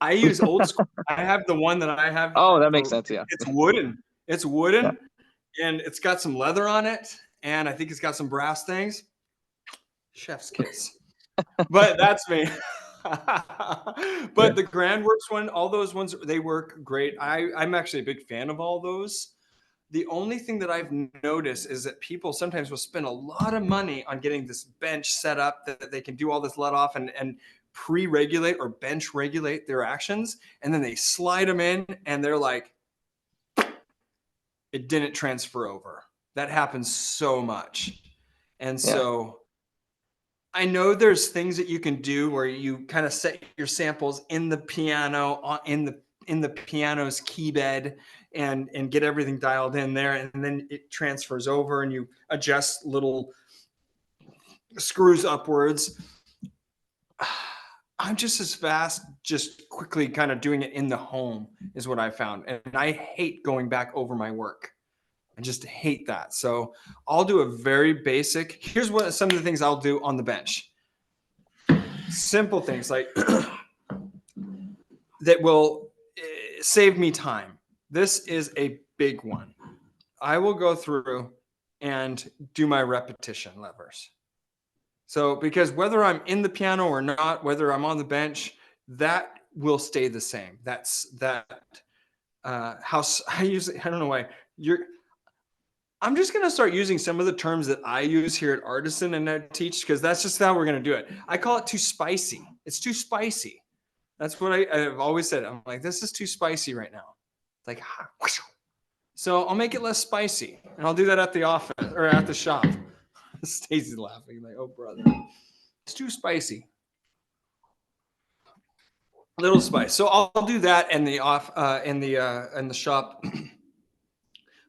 Speaker 2: I use old school. I have the one that I have.
Speaker 5: Oh, that makes sense. Yeah,
Speaker 2: it's wooden. It's wooden, and it's got some leather on it, and I think it's got some brass things. Chef's kiss. But that's me. But the Grand Works one, all those ones, they work great. I'm actually a big fan of all those. The only thing that I've noticed is that people sometimes will spend a lot of money on getting this bench set up that they can do all this let off and pre-regulate or bench regulate their actions. And then they slide them in and they're like, it didn't transfer over. That happens so much. And so I know there's things that you can do where you kind of set your samples in the piano, in the piano's key bed, and get everything dialed in there, and then it transfers over and you adjust little screws upwards. I'm just as fast, just quickly kind of doing it in the home is what I found. And I hate going back over my work. I just hate that. So I'll do a very basic, here's what some of the things I'll do on the bench. Simple things like that will save me time. This is a big one. I will go through and do my repetition levers. So because whether I'm in the piano or not, whether I'm on the bench, that will stay the same. That's that how I usually, I don't know why I'm just going to start using some of the terms that I use here at Artisan and I teach, because that's just how we're going to do it. I call it too spicy. It's too spicy. That's what I've always said. I'm like, this is too spicy right now. It's like, so I'll make it less spicy, and I'll do that at the office or at the shop. Stacy's laughing like, oh brother, it's too spicy. A little spice. So I'll do that in the in the shop.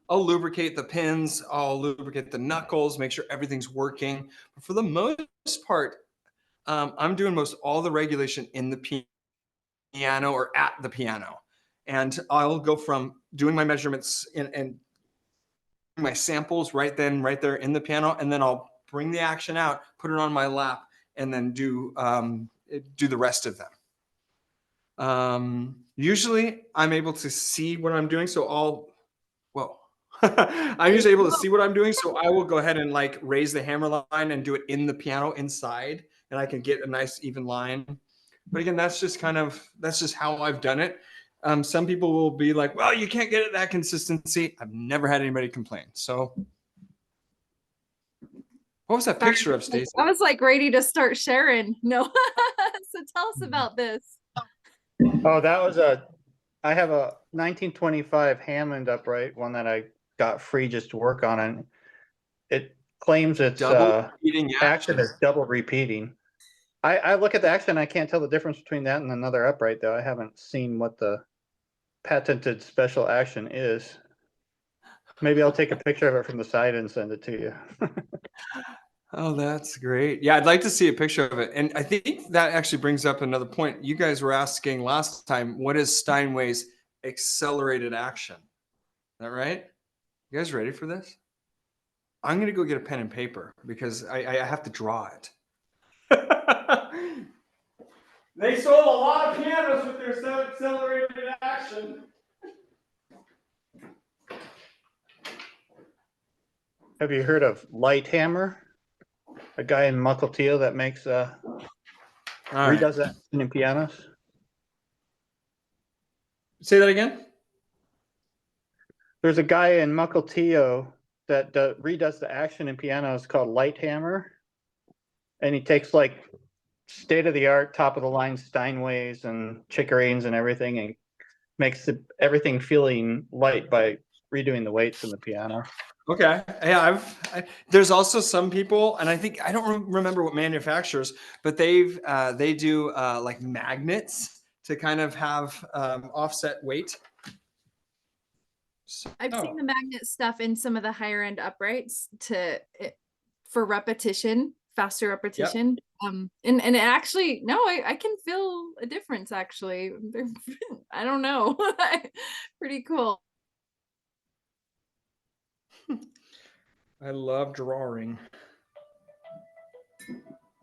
Speaker 2: I'll lubricate the pins. I'll lubricate the knuckles, make sure everything's working. But for the most part, I'm doing most all the regulation in the piano or at the piano. And I'll go from doing my measurements and my samples right there in the piano. And then I'll bring the action out, put it on my lap, and then do the rest of them. Usually I'm able to see what I'm doing. So I'm usually able to see what I'm doing. So I will go ahead and like raise the hammer line and do it in the piano inside, and I can get a nice even line. But again, that's just how I've done it. Some people will be like, well, you can't get it that consistency. I've never had anybody complain. So what was that picture of, Stacey?
Speaker 1: I was like ready to start sharing. No. So tell us about this.
Speaker 8: Oh, I have a 1925 Hammond upright, one that I got free just to work on, and it claims its action is double repeating. I look at the action, I can't tell the difference between that and another upright, though. I haven't seen what the patented special action is. Maybe I'll take a picture of it from the side and send it to you.
Speaker 2: Oh, that's great. Yeah, I'd like to see a picture of it. And I think that actually brings up another point. You guys were asking last time, what is Steinway's accelerated action? Is that right? You guys ready for this? I'm going to go get a pen and paper because I have to draw it. They sold a lot of pianos with their accelerated action.
Speaker 8: Have you heard of Lighthammer? A guy in Mukilteo that makes redoes that in pianos.
Speaker 2: Say that again.
Speaker 8: There's a guy in Mukilteo that redoes the action in pianos called Lighthammer, and he takes like state-of-the-art, top-of-the-line Steinways and Chickareens and everything, and makes everything feeling light by redoing the weights in the piano.
Speaker 2: Okay. Yeah, there's also some people, and I think I don't remember what manufacturers, but they do like magnets to kind of have offset weight. So,
Speaker 1: I've seen the magnet stuff in some of the higher end uprights for repetition, faster repetition. Yep. And it actually, no, I can feel a difference actually. I don't know. Pretty cool.
Speaker 2: I love drawing.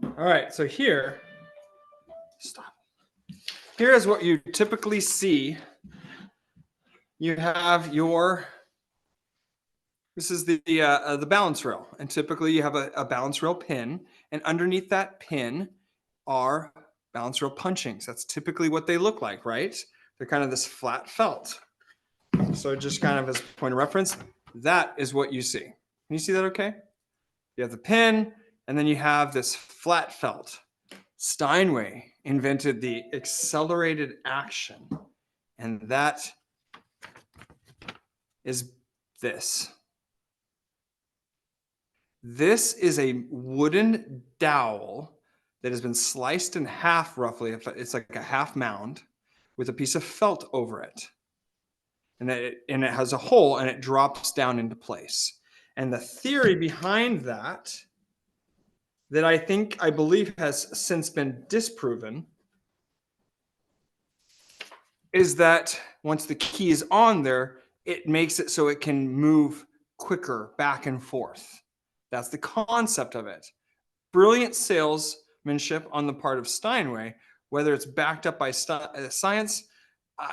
Speaker 2: All right, so here is what you typically see. You have this is the balance rail, and typically you have a balance rail pin, and underneath that pin are balance rail punchings. That's typically what they look like, right? They're kind of this flat felt. So just kind of as a point of reference, that is what you see. Can you see that okay? You have the pin, and then you have this flat felt. Steinway invented the accelerated action, and that is this. This is a wooden dowel that has been sliced in half roughly. It's like a half mound with a piece of felt over it. And it has a hole and it drops down into place. And the theory behind that I believe has since been disproven, is that once the key is on there, it makes it so it can move quicker back and forth. That's the concept of it. Brilliant salesmanship on the part of Steinway. Whether it's backed up by science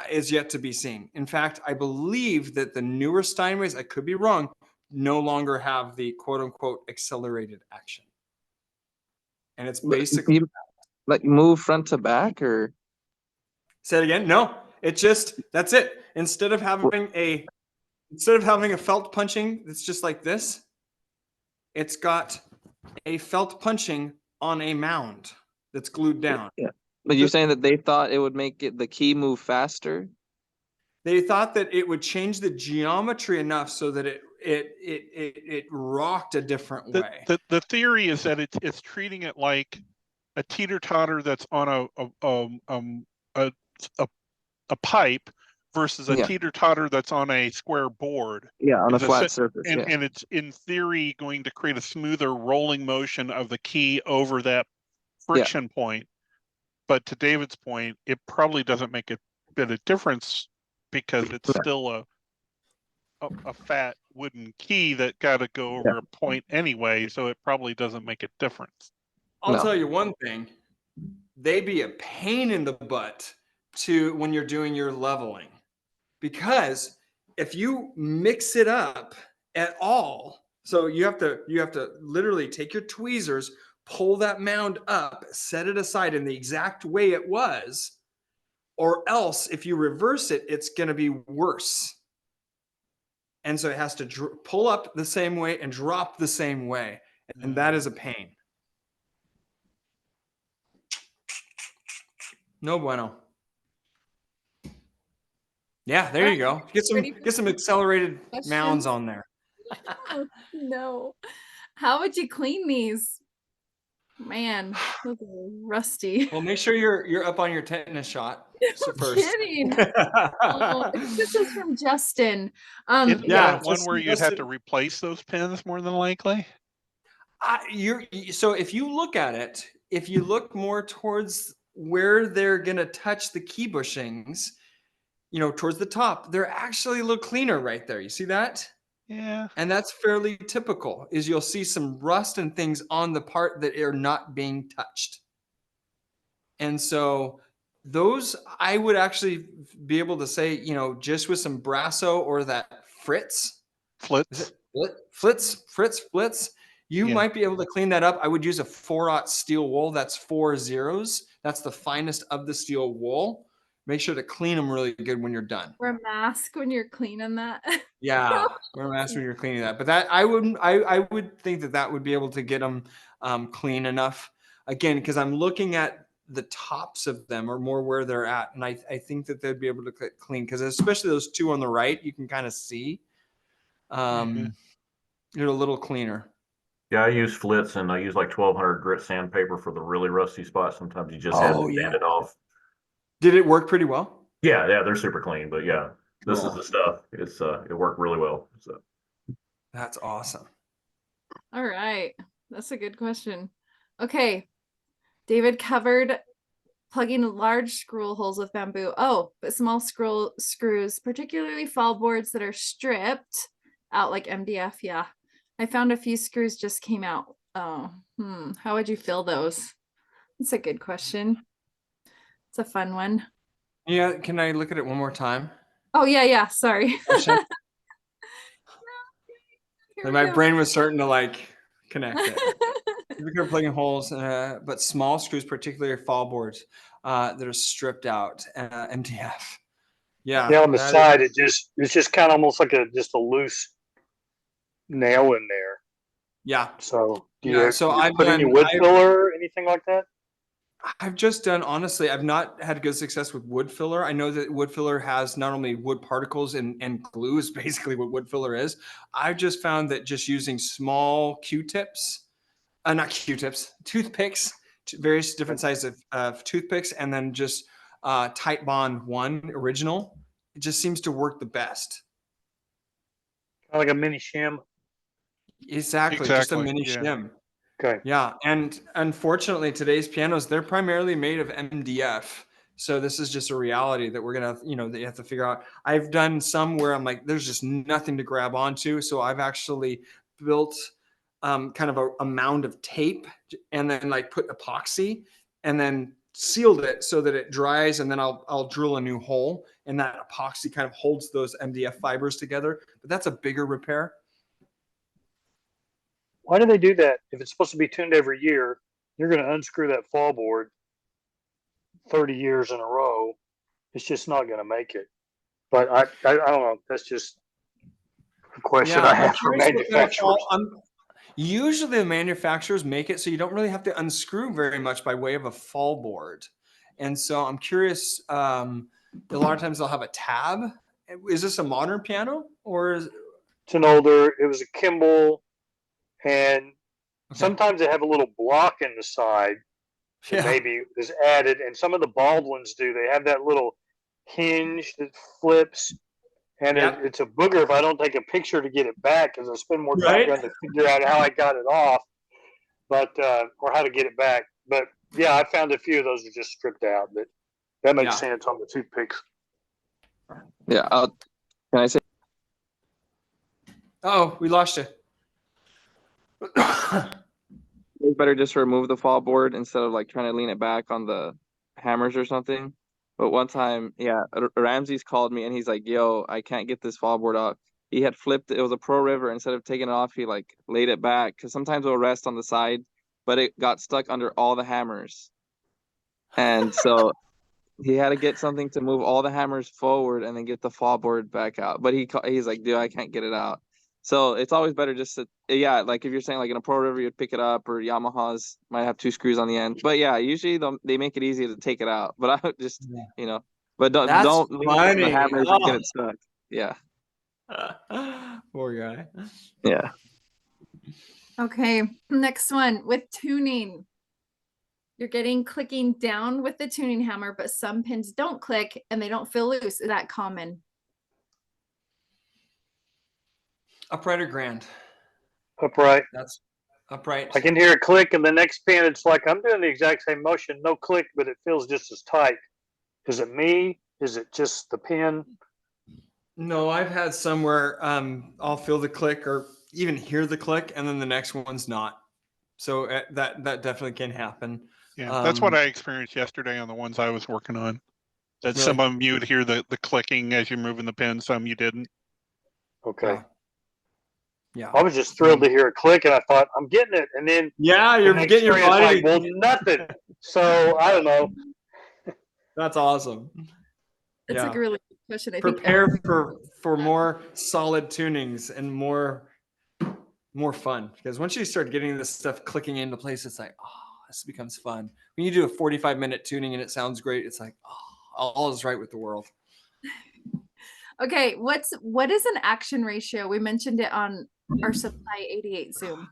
Speaker 2: is yet to be seen. In fact, I believe that the newer Steinways, I could be wrong, no longer have the quote unquote accelerated action. And it's basically
Speaker 5: like move front to back, or
Speaker 2: say it again. No, that's it. Instead of having a instead of having a felt punching that's just like this, it's got a felt punching on a mound that's glued down.
Speaker 5: Yeah. But you're saying that they thought it would make the key move faster?
Speaker 2: They thought that it would change the geometry enough so that it rocked a different way.
Speaker 7: The theory is that it's treating it like a teeter-totter that's on a pipe versus a teeter-totter that's on a square board.
Speaker 5: Yeah, on a flat surface.
Speaker 7: And it's in theory going to create a smoother rolling motion of the key over that friction point. But to David's point, it probably doesn't make a bit of difference because it's still a fat wooden key that got to go over a point anyway, so it probably doesn't make a difference.
Speaker 2: I'll tell you one thing, they be a pain in the butt when you're doing your leveling, because if you mix it up at all, so you have to literally take your tweezers, pull that mound up, set it aside in the exact way it was, or else if you reverse it, it's going to be worse. And so it has to pull up the same way and drop the same way. And that is a pain. No bueno. Yeah, there you go. Get some accelerated mounds on there.
Speaker 1: No. How would you clean these? Man, those are rusty.
Speaker 2: Well, make sure you're up on your tetanus shot first.
Speaker 1: Kidding. This is from Justin.
Speaker 7: One where you'd have to replace those pins more than likely.
Speaker 2: So if you look at it, if you look more towards where they're gonna touch the key bushings, towards the top, they're actually a little cleaner right there. You see that?
Speaker 7: Yeah.
Speaker 2: And that's fairly typical, is you'll see some rust and things on the part that are not being touched. And so those, I would actually be able to say, just with some Brasso or that Flitz, you might be able to clean that up. I would use a 4/0 steel wool. That's 4 zeros. That's the finest of the steel wool. Make sure to clean them really good when you're done.
Speaker 1: Wear a mask when you're cleaning that.
Speaker 2: Yeah, wear a mask when you're cleaning that. But that I would think that would be able to get them clean enough. Again, because I'm looking at the tops of them or more where they're at, and I think that they'd be able to get clean, because especially those two on the right, you can kind of see. You're a little cleaner.
Speaker 6: Yeah, I use Flitz, and I use like 1200 grit sandpaper for the really rusty spots. Sometimes you just have to sand it off.
Speaker 2: Did it work pretty well?
Speaker 6: Yeah, they're super clean. But yeah, this is the stuff. It worked really well. So
Speaker 2: that's awesome.
Speaker 1: All right, that's a good question. Okay, David covered plugging large screw holes with bamboo. Oh, but small screws, particularly fall boards that are stripped out like MDF. Yeah, I found a few screws just came out. Oh, how would you fill those? That's a good question. It's a fun one.
Speaker 2: Yeah, can I look at it one more time?
Speaker 1: Oh yeah, sorry.
Speaker 2: My brain was starting to connect it. We're plugging holes, but small screws, particularly fall boards that are stripped out, MDF. Yeah.
Speaker 4: Yeah, on the side, it's just kind of almost like just a loose nail in there.
Speaker 2: Yeah.
Speaker 4: So do you
Speaker 2: I've
Speaker 4: put any wood filler or anything like that?
Speaker 2: I've just done, honestly, I've not had good success with wood filler. I know that wood filler has not only wood particles and glue is basically what wood filler is. I've just found that just using small Q-tips, not Q-tips, toothpicks, various different sizes of toothpicks, and then just Tight Bond 1 original, it just seems to work the best.
Speaker 4: Kind of like a mini shim.
Speaker 2: Exactly. Just a mini shim.
Speaker 4: Okay.
Speaker 2: Yeah, and unfortunately, today's pianos, they're primarily made of MDF. So this is just a reality that we're gonna, that you have to figure out. I've done some where I'm like, there's just nothing to grab onto. So I've actually built kind of a mound of tape, and then put epoxy, and then sealed it so that it dries, and then I'll drill a new hole, and that epoxy kind of holds those MDF fibers together. But that's a bigger repair.
Speaker 4: Why do they do that? If it's supposed to be tuned every year, you're going to unscrew that fall board 30 years in a row. It's just not going to make it. But I don't know. That's just question
Speaker 2: Yeah,
Speaker 4: I
Speaker 2: I'm
Speaker 4: have for
Speaker 2: curious what kind of
Speaker 4: manufacturers.
Speaker 2: usually the manufacturers make it so you don't really have to unscrew very much by way of a fall board. And so I'm curious, a lot of times they'll have a tab. Is this a modern piano or is
Speaker 4: It's an older, it was a Kimball, and
Speaker 2: okay.
Speaker 4: sometimes they have a little block in the side that
Speaker 2: Yeah.
Speaker 4: maybe is added, and some of the Baldwins do. They have that little hinge that flips, and
Speaker 2: Yep.
Speaker 4: it's a booger if I don't take a picture to get it back, because I spend more time
Speaker 2: Right.
Speaker 4: trying to figure out how I got it off, but or how to get it back. But yeah, I found a few of those are just stripped out, but that makes sense on the toothpicks.
Speaker 5: Yeah. Can I say?
Speaker 2: Oh, we lost you.
Speaker 5: It's better just remove the fall board instead of like trying to lean it back on the hammers or something. But one time, yeah, Ramsey's called me and he's like, "Yo, I can't get this fall board off." He had flipped it. It was a Pro River. Instead of taking it off, he like laid it back because sometimes it'll rest on the side, but it got stuck under all the hammers, and so he had to get something to move all the hammers forward and then get the fall board back out. But he's like, "Dude, I can't get it out." So it's always better just to, yeah, like if you're saying like in a Pro River, you'd pick it up, or Yamahas might have 2 screws on the end. But yeah, usually they make it easy to take it out. But I would just, but don't lean on the hammers and get it stuck. Yeah.
Speaker 2: Poor guy.
Speaker 5: Yeah.
Speaker 1: Okay, next one with tuning. You're getting clicking down with the tuning hammer, but some pins don't click and they don't feel loose. Is that common?
Speaker 2: Upright or grand?
Speaker 4: Upright.
Speaker 2: That's upright.
Speaker 4: I can hear it click, and the next pin, it's like I'm doing the exact same motion, no click, but it feels just as tight. Is it me? Is it just the pin?
Speaker 2: No, I've had some where I'll feel the click or even hear the click, and then the next one's not. So that definitely can happen.
Speaker 7: Yeah, that's what I experienced yesterday on the ones I was working on. That
Speaker 2: really?
Speaker 7: some of them you would hear the clicking as you're moving the pin, some you didn't.
Speaker 4: Okay.
Speaker 2: Yeah.
Speaker 4: I was just thrilled to hear a click, and I thought, I'm getting it. And then
Speaker 2: you're getting your body.
Speaker 4: Like, well, nothing. So I don't know.
Speaker 2: That's awesome.
Speaker 1: It's like a really good question. I
Speaker 2: Prepare for more solid tunings and more fun, because once you start getting this stuff clicking into place, it's like, oh, this becomes fun. When you do a 45-minute tuning and it sounds great, it's like, oh, all is right with the world.
Speaker 1: Okay, what is an action ratio? We mentioned it on our Supply 88 Zoom.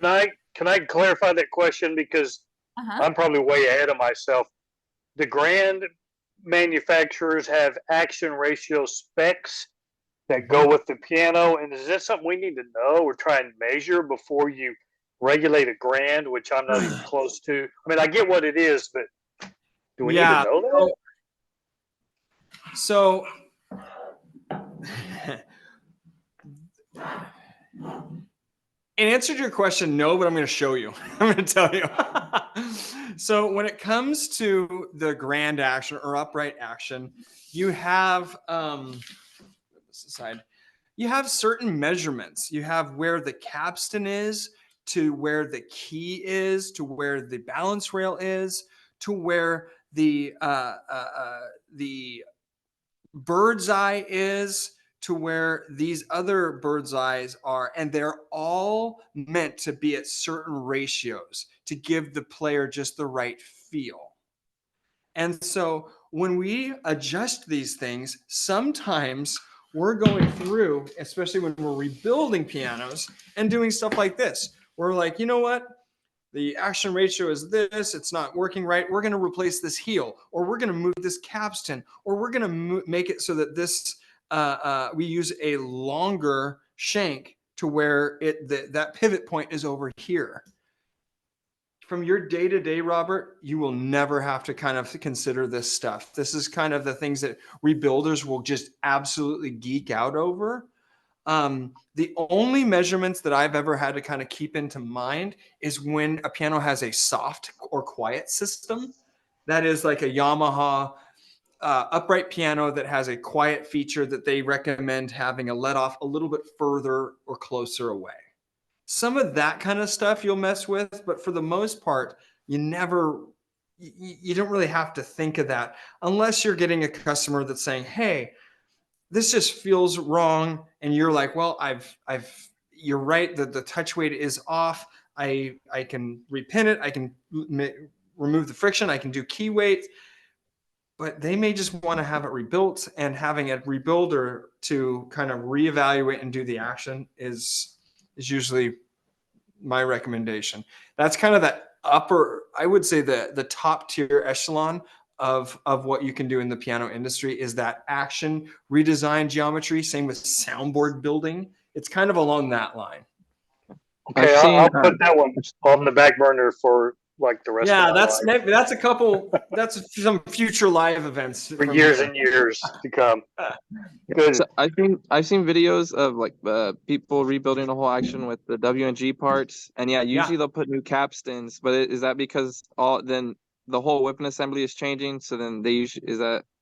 Speaker 4: Can I clarify that question, because I'm probably way ahead of myself. The grand manufacturers have action ratio specs that go with the piano, and is that something we need to know or try and measure before you regulate a grand, which I'm not even close to? I mean, I get what it is, but do we need to know that?
Speaker 2: So in answer to your question, no, but I'm going to show you. I'm going to tell you. So when it comes to the grand action or upright action, you have you have certain measurements. You have where the capstan is, to where the key is, to where the balance rail is, to where the bird's eye is, to where these other bird's eyes are, and they're all meant to be at certain ratios to give the player just the right feel. And so when we adjust these things, sometimes we're going through, especially when we're rebuilding pianos and doing stuff like this. We're like, you know what? The action ratio is this, it's not working right. We're going to replace this heel, or we're going to move this capstan, or we're going to make it so that this, we use a longer shank to where that pivot point is over here. From your day-to-day, Robert, you will never have to kind of consider this stuff. This is kind of the things that rebuilders will just absolutely geek out over. The only measurements that I've ever had to kind of keep into mind is when a piano has a soft or quiet system. That is like a Yamaha upright piano that has a quiet feature that they recommend having a let off a little bit further or closer away. Some of that kind of stuff you'll mess with, but for the most part, you don't really have to think of that unless you're getting a customer that's saying, hey, this just feels wrong. And you're like, well, you're right that the touch weight is off. I can repin it. I can remove the friction. I can do key weight, but they may just want to have it rebuilt, and having a rebuilder to kind of reevaluate and do the action is usually my recommendation. That's kind of that upper, I would say the top tier echelon of what you can do in the piano industry is that action redesign geometry. Same with soundboard building. It's kind of along that line.
Speaker 4: Okay, I'll put that one on the back burner for like the rest of my life.
Speaker 2: Maybe that's a couple. That's some future live events
Speaker 4: for years and years to come. Good.
Speaker 5: So I've seen videos of like people rebuilding the whole action with the WNG parts, and usually they'll put new capstans. But is that because then the whole whippen assembly is changing? So then they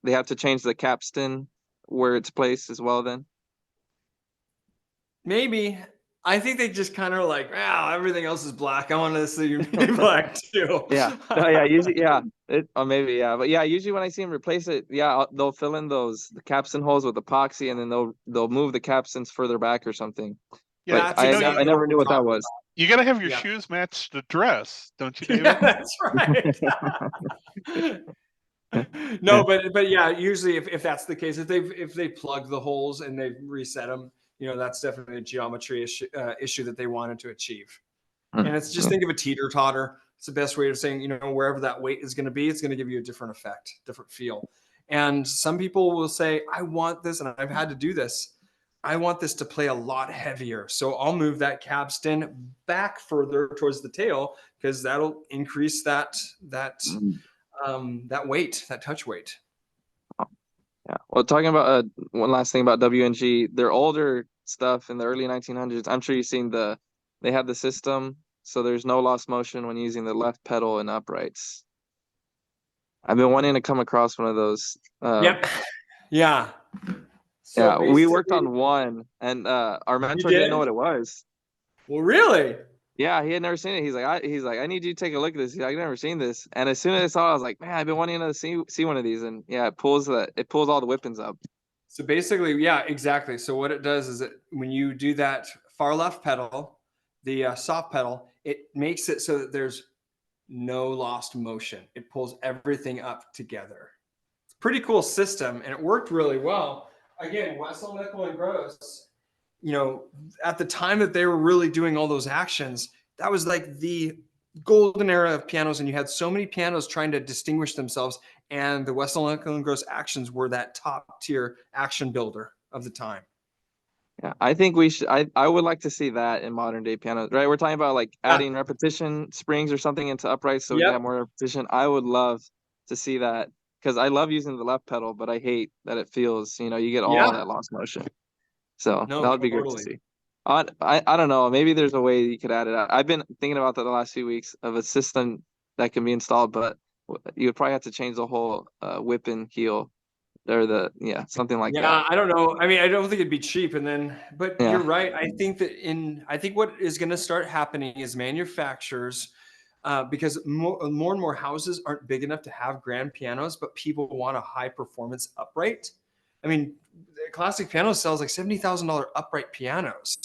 Speaker 5: have to change the capstan where it's placed as well? Then
Speaker 2: maybe. I think they just kind of like, everything else is black. I want to see black too. Usually when I see them replace it, they'll fill in the capstan holes with epoxy, and then they'll move the capstans further back or something.
Speaker 7: Yeah,
Speaker 2: I
Speaker 5: never knew what that was.
Speaker 7: You got to have your shoes match the dress, don't you, David?
Speaker 2: Yeah, that's right. No, but usually if that's the case, if they plug the holes and they reset them, that's definitely a geometry issue that they wanted to achieve. And it's just think of a teeter totter. It's the best way of saying, wherever that weight is going to be, it's going to give you a different effect, different feel. And some people will say, I want this, and I've had to do this. I want this to play a lot heavier. So I'll move that capstan back further towards the tail, because that'll increase that weight, that touch weight.
Speaker 5: Yeah. Well, talking about one last thing about WNG, their older stuff in the early 1900s, I'm sure you've seen they had the system, so there's no lost motion when using the left pedal in uprights. I've been wanting to come across one of those.
Speaker 2: Yep. Yeah. So
Speaker 5: we worked on one, and our mentor didn't know what it was.
Speaker 2: Well, really?
Speaker 5: Yeah, he had never seen it. He's like, I need you to take a look at this. He's like, I've never seen this. And as soon as I saw it, I was like, man, I've been wanting to see one of these. And it pulls all the whippens up.
Speaker 2: So basically, exactly. So what it does is when you do that far left pedal, the soft pedal, it makes it so that there's no lost motion. It pulls everything up together. It's a pretty cool system, and it worked really well. Again, Wessel, Nickel, and Gross, at the time that they were really doing all those actions, that was like the golden era of pianos, and you had so many pianos trying to distinguish themselves, and the Wessel, Nickel, and Gross actions were that top tier action builder of the time.
Speaker 5: Yeah, I think we should. I would like to see that in modern day pianos, right? We're talking about like adding repetition springs or something into uprights so we can have more repetition. I would love to see that, because I love using the left pedal, but I hate that it feels, you get all that lost motion. So that would be great to see. I don't know. Maybe there's a way you could add it out. I've been thinking about that the last few weeks of a system that can be installed, but you would probably have to change the whole whippen heel or something like that.
Speaker 2: Yeah, I don't know. I mean, I don't think it'd be cheap. But you're right. I think what is going to start happening is manufacturers, because more and more houses aren't big enough to have grand pianos, but people want a high performance upright. I mean, classic piano sells like $70,000 upright pianos.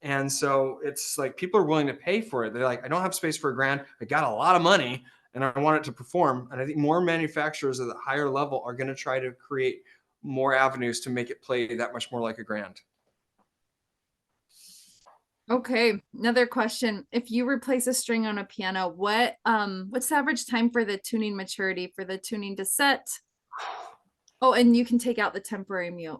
Speaker 2: And so it's like people are willing to pay for it. They're like, I don't have space for a grand. I got a lot of money and I want it to perform. And I think more manufacturers at the higher level are going to try to create more avenues to make it play that much more like a grand.
Speaker 1: Okay, another question. If you replace a string on a piano, what's the average time for the tuning maturity, for the tuning to set? Oh, and you can take out the temporary mute.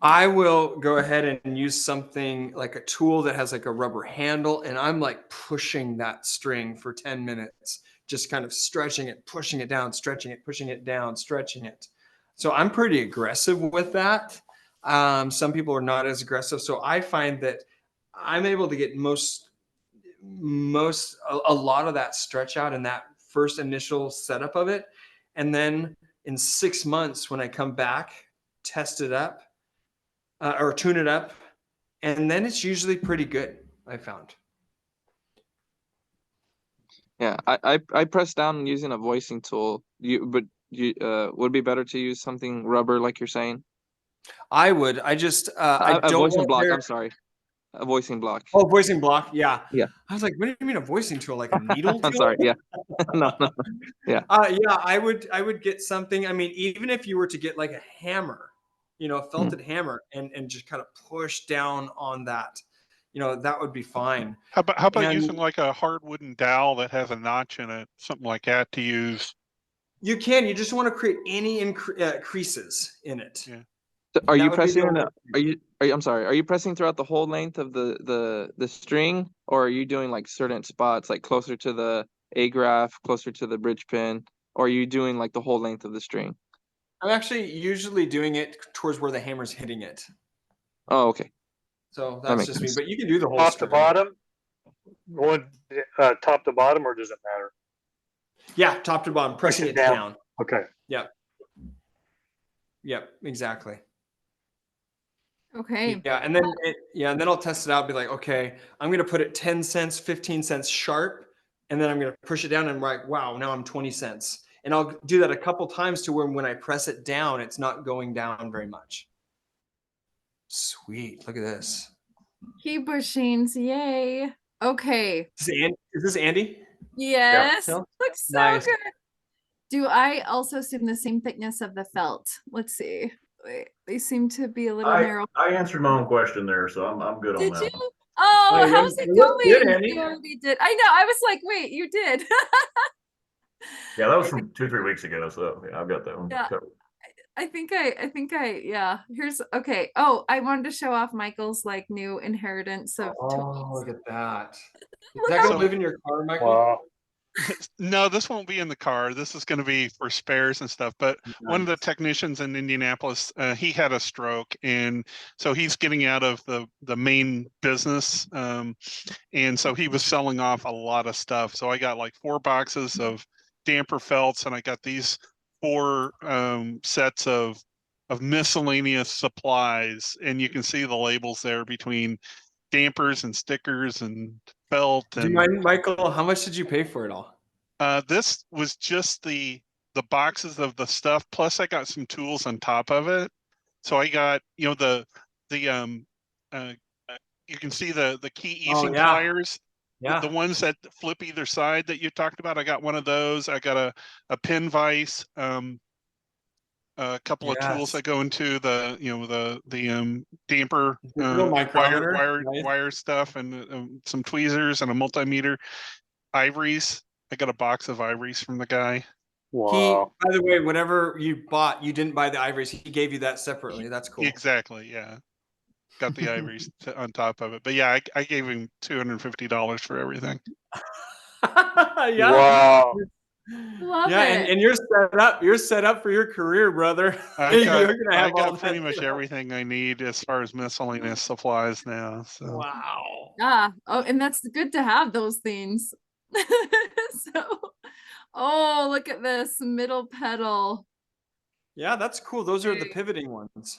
Speaker 2: I will go ahead and use something like a tool that has like a rubber handle, and I'm like pushing that string for 10 minutes, just kind of stretching it, pushing it down, stretching it, pushing it down, stretching it. So I'm pretty aggressive with that. Some people are not as aggressive. So I find that I'm able to get a lot of that stretch out in that first initial setup of it. And then in 6 months, when I come back, test it up or tune it up, and then it's usually pretty good, I found.
Speaker 5: Yeah, I press down using a voicing tool. But would it be better to use something rubber like you're saying?
Speaker 2: I would. I just I
Speaker 5: A
Speaker 2: don't
Speaker 5: voicing
Speaker 2: want
Speaker 5: block.
Speaker 2: there.
Speaker 5: I'm sorry. A voicing block.
Speaker 2: Oh, voicing block. Yeah.
Speaker 5: Yeah.
Speaker 2: I was like, what do you mean a voicing tool? Like a needle tool?
Speaker 5: I'm sorry. Yeah. No. Yeah.
Speaker 2: Yeah, I would get something. I mean, even if you were to get like a hammer, a felted hammer and just kind of push down on that, that would be fine.
Speaker 7: How about
Speaker 2: And
Speaker 7: using like a hard wooden dowel that has a notch in it, something like that to use?
Speaker 2: you just want to create any creases in it.
Speaker 7: Yeah.
Speaker 5: Are you
Speaker 2: That would be the
Speaker 5: pressing?
Speaker 2: only
Speaker 5: I'm sorry. Are you pressing throughout the whole length of the string, or are you doing like certain spots, like closer to the A graph, closer to the bridge pin, or are you doing like the whole length of the string?
Speaker 2: I'm actually usually doing it towards where the hammer's hitting it.
Speaker 5: Oh, okay.
Speaker 2: So
Speaker 5: That
Speaker 2: that's
Speaker 5: makes
Speaker 2: just me.
Speaker 5: sense.
Speaker 2: But you can do the whole
Speaker 4: Top to
Speaker 2: string.
Speaker 4: bottom, going top to bottom, or does it matter?
Speaker 2: Yeah, top to bottom, pressing it down.
Speaker 4: Okay.
Speaker 2: Yep. Yep, exactly.
Speaker 1: Okay.
Speaker 2: Yeah, and then I'll test it out. Be like, okay, I'm gonna put it 10 cents, 15 cents sharp, and then I'm gonna push it down and like, wow, now I'm 20 cents. And I'll do that a couple times to where when I press it down, it's not going down very much. Sweet, look at this.
Speaker 1: Key bushings, yay. Okay.
Speaker 2: Is this Andy?
Speaker 1: Yes.
Speaker 2: Yeah.
Speaker 1: Looks so
Speaker 2: Nice.
Speaker 1: good. Do I also assume the same thickness of the felt? Let's see. Wait, they seem to be a little narrow.
Speaker 6: I answered my own question there, so I'm good on
Speaker 1: Did
Speaker 6: that
Speaker 1: you?
Speaker 6: one.
Speaker 1: Oh,
Speaker 2: Hey,
Speaker 1: how's it
Speaker 2: you look good,
Speaker 1: going?
Speaker 2: Andy.
Speaker 1: You already did. I know. I was like, wait, you did.
Speaker 6: Yeah, that was from 2-3 weeks ago, so yeah, I've got that one
Speaker 1: Yeah.
Speaker 6: covered.
Speaker 1: I think yeah. Here's okay. Oh, I wanted to show off Michael's like new inheritance of
Speaker 2: Oh, look at that. Is
Speaker 1: Look
Speaker 2: that
Speaker 1: how
Speaker 2: gonna live in your car, Michael?
Speaker 4: Wow.
Speaker 7: No, this won't be in the car. This is going to be for spares and stuff. But one of the technicians in Indianapolis, he had a stroke, and so he's getting out of the main business, and so he was selling off a lot of stuff. So I got like 4 boxes of damper felts, and I got these 4 sets of miscellaneous supplies, and you can see the labels there between dampers and stickers and felt.
Speaker 2: Do you
Speaker 7: And
Speaker 2: mind, Michael? How much did you pay for it all?
Speaker 7: this was just the boxes of the stuff, plus I got some tools on top of it. So I got, the you can see the key easing pliers, the ones that flip either side that you talked about. I got one of those. I got a pin vise, a couple of tools that go into the damper wire stuff, and some tweezers and a multimeter. Ivories. I got a box of ivories from the guy.
Speaker 4: Wow.
Speaker 2: By the way, whatever you bought, you didn't buy the ivories. He gave you that separately. That's cool.
Speaker 7: Exactly. Yeah. Got the ivories on top of it. But yeah, I gave him $250 for everything.
Speaker 2: Yeah.
Speaker 4: Wow.
Speaker 1: Love
Speaker 2: yeah,
Speaker 1: it.
Speaker 2: and you're set up. You're set up for your career, brother.
Speaker 7: I got pretty much everything I need as far as miscellaneous supplies now. So.
Speaker 2: Wow.
Speaker 1: Yeah. Oh, and that's good to have those things. Oh, look at this middle pedal.
Speaker 2: Yeah, that's cool. Those are the pivoting ones.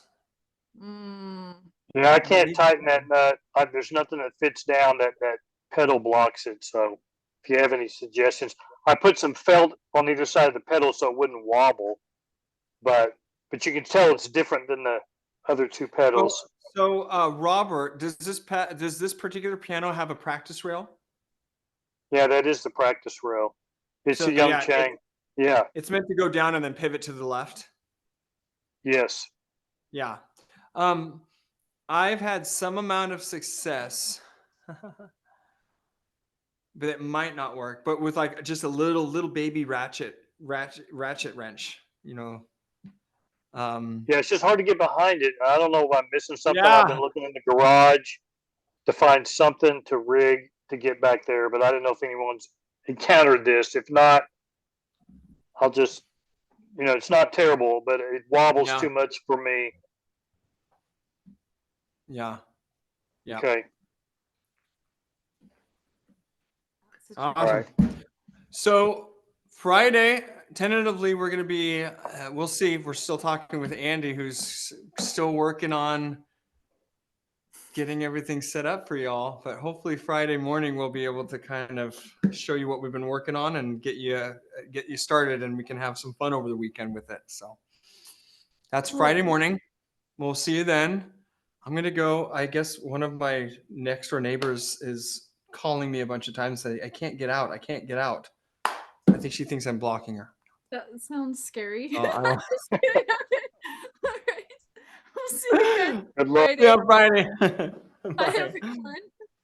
Speaker 4: Yeah, I can't tighten that nut. There's nothing that fits down that pedal blocks it. So if you have any suggestions, I put some felt on either side of the pedal so it wouldn't wobble. But you can tell it's different than the other 2 pedals.
Speaker 2: So Robert, does this particular piano have a practice rail?
Speaker 4: Yeah, that is the practice rail. It's a Young Chang. Yeah.
Speaker 2: It's meant to go down and then pivot to the left.
Speaker 4: Yes.
Speaker 2: Yeah. I've had some amount of success, but it might not work. But with like just a little baby ratchet wrench, Yeah,
Speaker 4: it's just hard to get behind it. I don't know if I'm missing something. Yeah. I've been looking in the garage to find something to rig to get back there, but I don't know if anyone's encountered this. If not, I'll just, it's not terrible, but it wobbles too much for me.
Speaker 2: Yeah.
Speaker 4: Okay.
Speaker 2: Awesome. All right. So Friday, tentatively, we're going to be, we'll see. We're still talking with Andy, who's still working on getting everything set up for y'all. But hopefully Friday morning we'll be able to kind of show you what we've been working on and get you started, and we can have some fun over the weekend with it. So that's Friday morning. We'll see you then. I'm gonna go. I guess one of my next door neighbors is calling me a bunch of times saying, I can't get out. I can't get out. I think she thinks I'm blocking her.
Speaker 1: That sounds scary.
Speaker 2: I
Speaker 1: All right. We'll see you guys
Speaker 4: Good luck.
Speaker 1: Friday.
Speaker 2: Yeah, Friday.
Speaker 1: Bye,
Speaker 2: Bye.
Speaker 1: everyone.